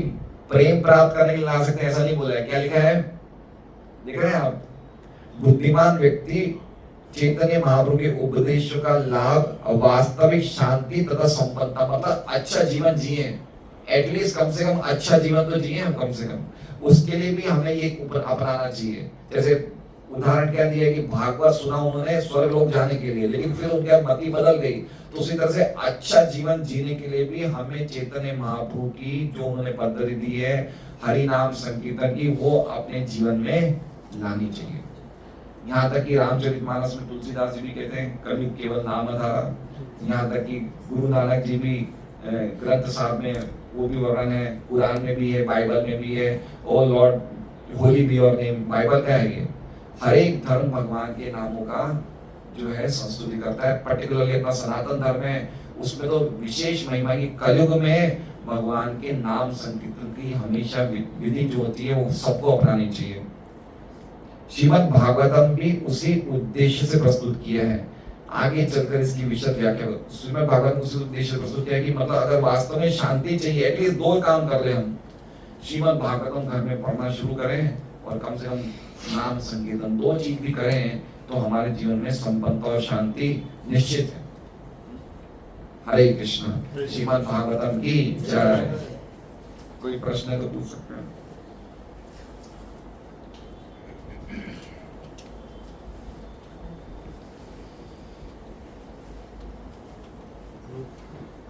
प्रेम प्राप्त करने के लिए ला सकते हैं ऐसा नहीं बोला है। क्या लिखा है? देख रहे हैं आप? बुद्धिमान व्यक्ति चैतन्य महाप्रभु के उपदेशों का लाभ वास्तविक शांति तथा संपन्नता, मतलब अच्छा जीवन जिए, एटलीस्ट कम से कम अच्छा जीवन तो जिए हम, कम से कम उसके लिए भी हमें ये अपनाना चाहिए। जैसे उदाहरण क्या दिया कि भागवत सुना उन्होंने स्वर्ग लोक जाने के लिए, लेकिन फिर उनकी मति बदल गई। तो उसी तरह से अच्छा जीवन जीने के लिए भी हमें चैतन्य महाप्रभु की जो उन्होंने पद्धति दी है हरि नाम संकीर्तन की, वो अपने जीवन में लानी चाहिए। यहाँ तक कि रामचरितमानस में तुलसीदास जी भी कहते हैं कलयुग केवल नाम आधारा। यहाँ तक कि गुरु नानक जी भी ग्रंथ साहब में वो भी वर्णन है, कुरान में भी है, बाइबल में भी है। O Lord holy be your name, Bible का है ये। हर एक धर्म भगवान के नामों का जो है संस्तुति करता है। पर्टिकुलरली अपना सनातन धर्म है, उसमें तो विशेष महिमा की कलयुग में भगवान के नाम संकीर्तन की हमेशा विधि जो होती है वो सबको अपनानी चाहिए। श्रीमद् भागवतम भी उसी उद्देश्य से प्रस्तुत किया है। आगे चलकर इसकी विशद व्याख्या श्रीमद् भागवत उसी उद्देश्य से प्रस्तुत किया है कि मतलब अगर वास्तव में शांति चाहिए, एटलीस्ट 2 काम कर ले हम। श्रीमद् भागवतम घर में पढ़ना शुरू करें और कम से कम नाम संकीर्तन 2 चीज भी करें तो हमारे जीवन में संपन्नता और शांति निश्चित है। हरे कृष्ण। श्रीमद् भागवतम की जय। कोई प्रश्न है तो पूछ सकते हैं।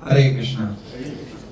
हरे कृष्ण।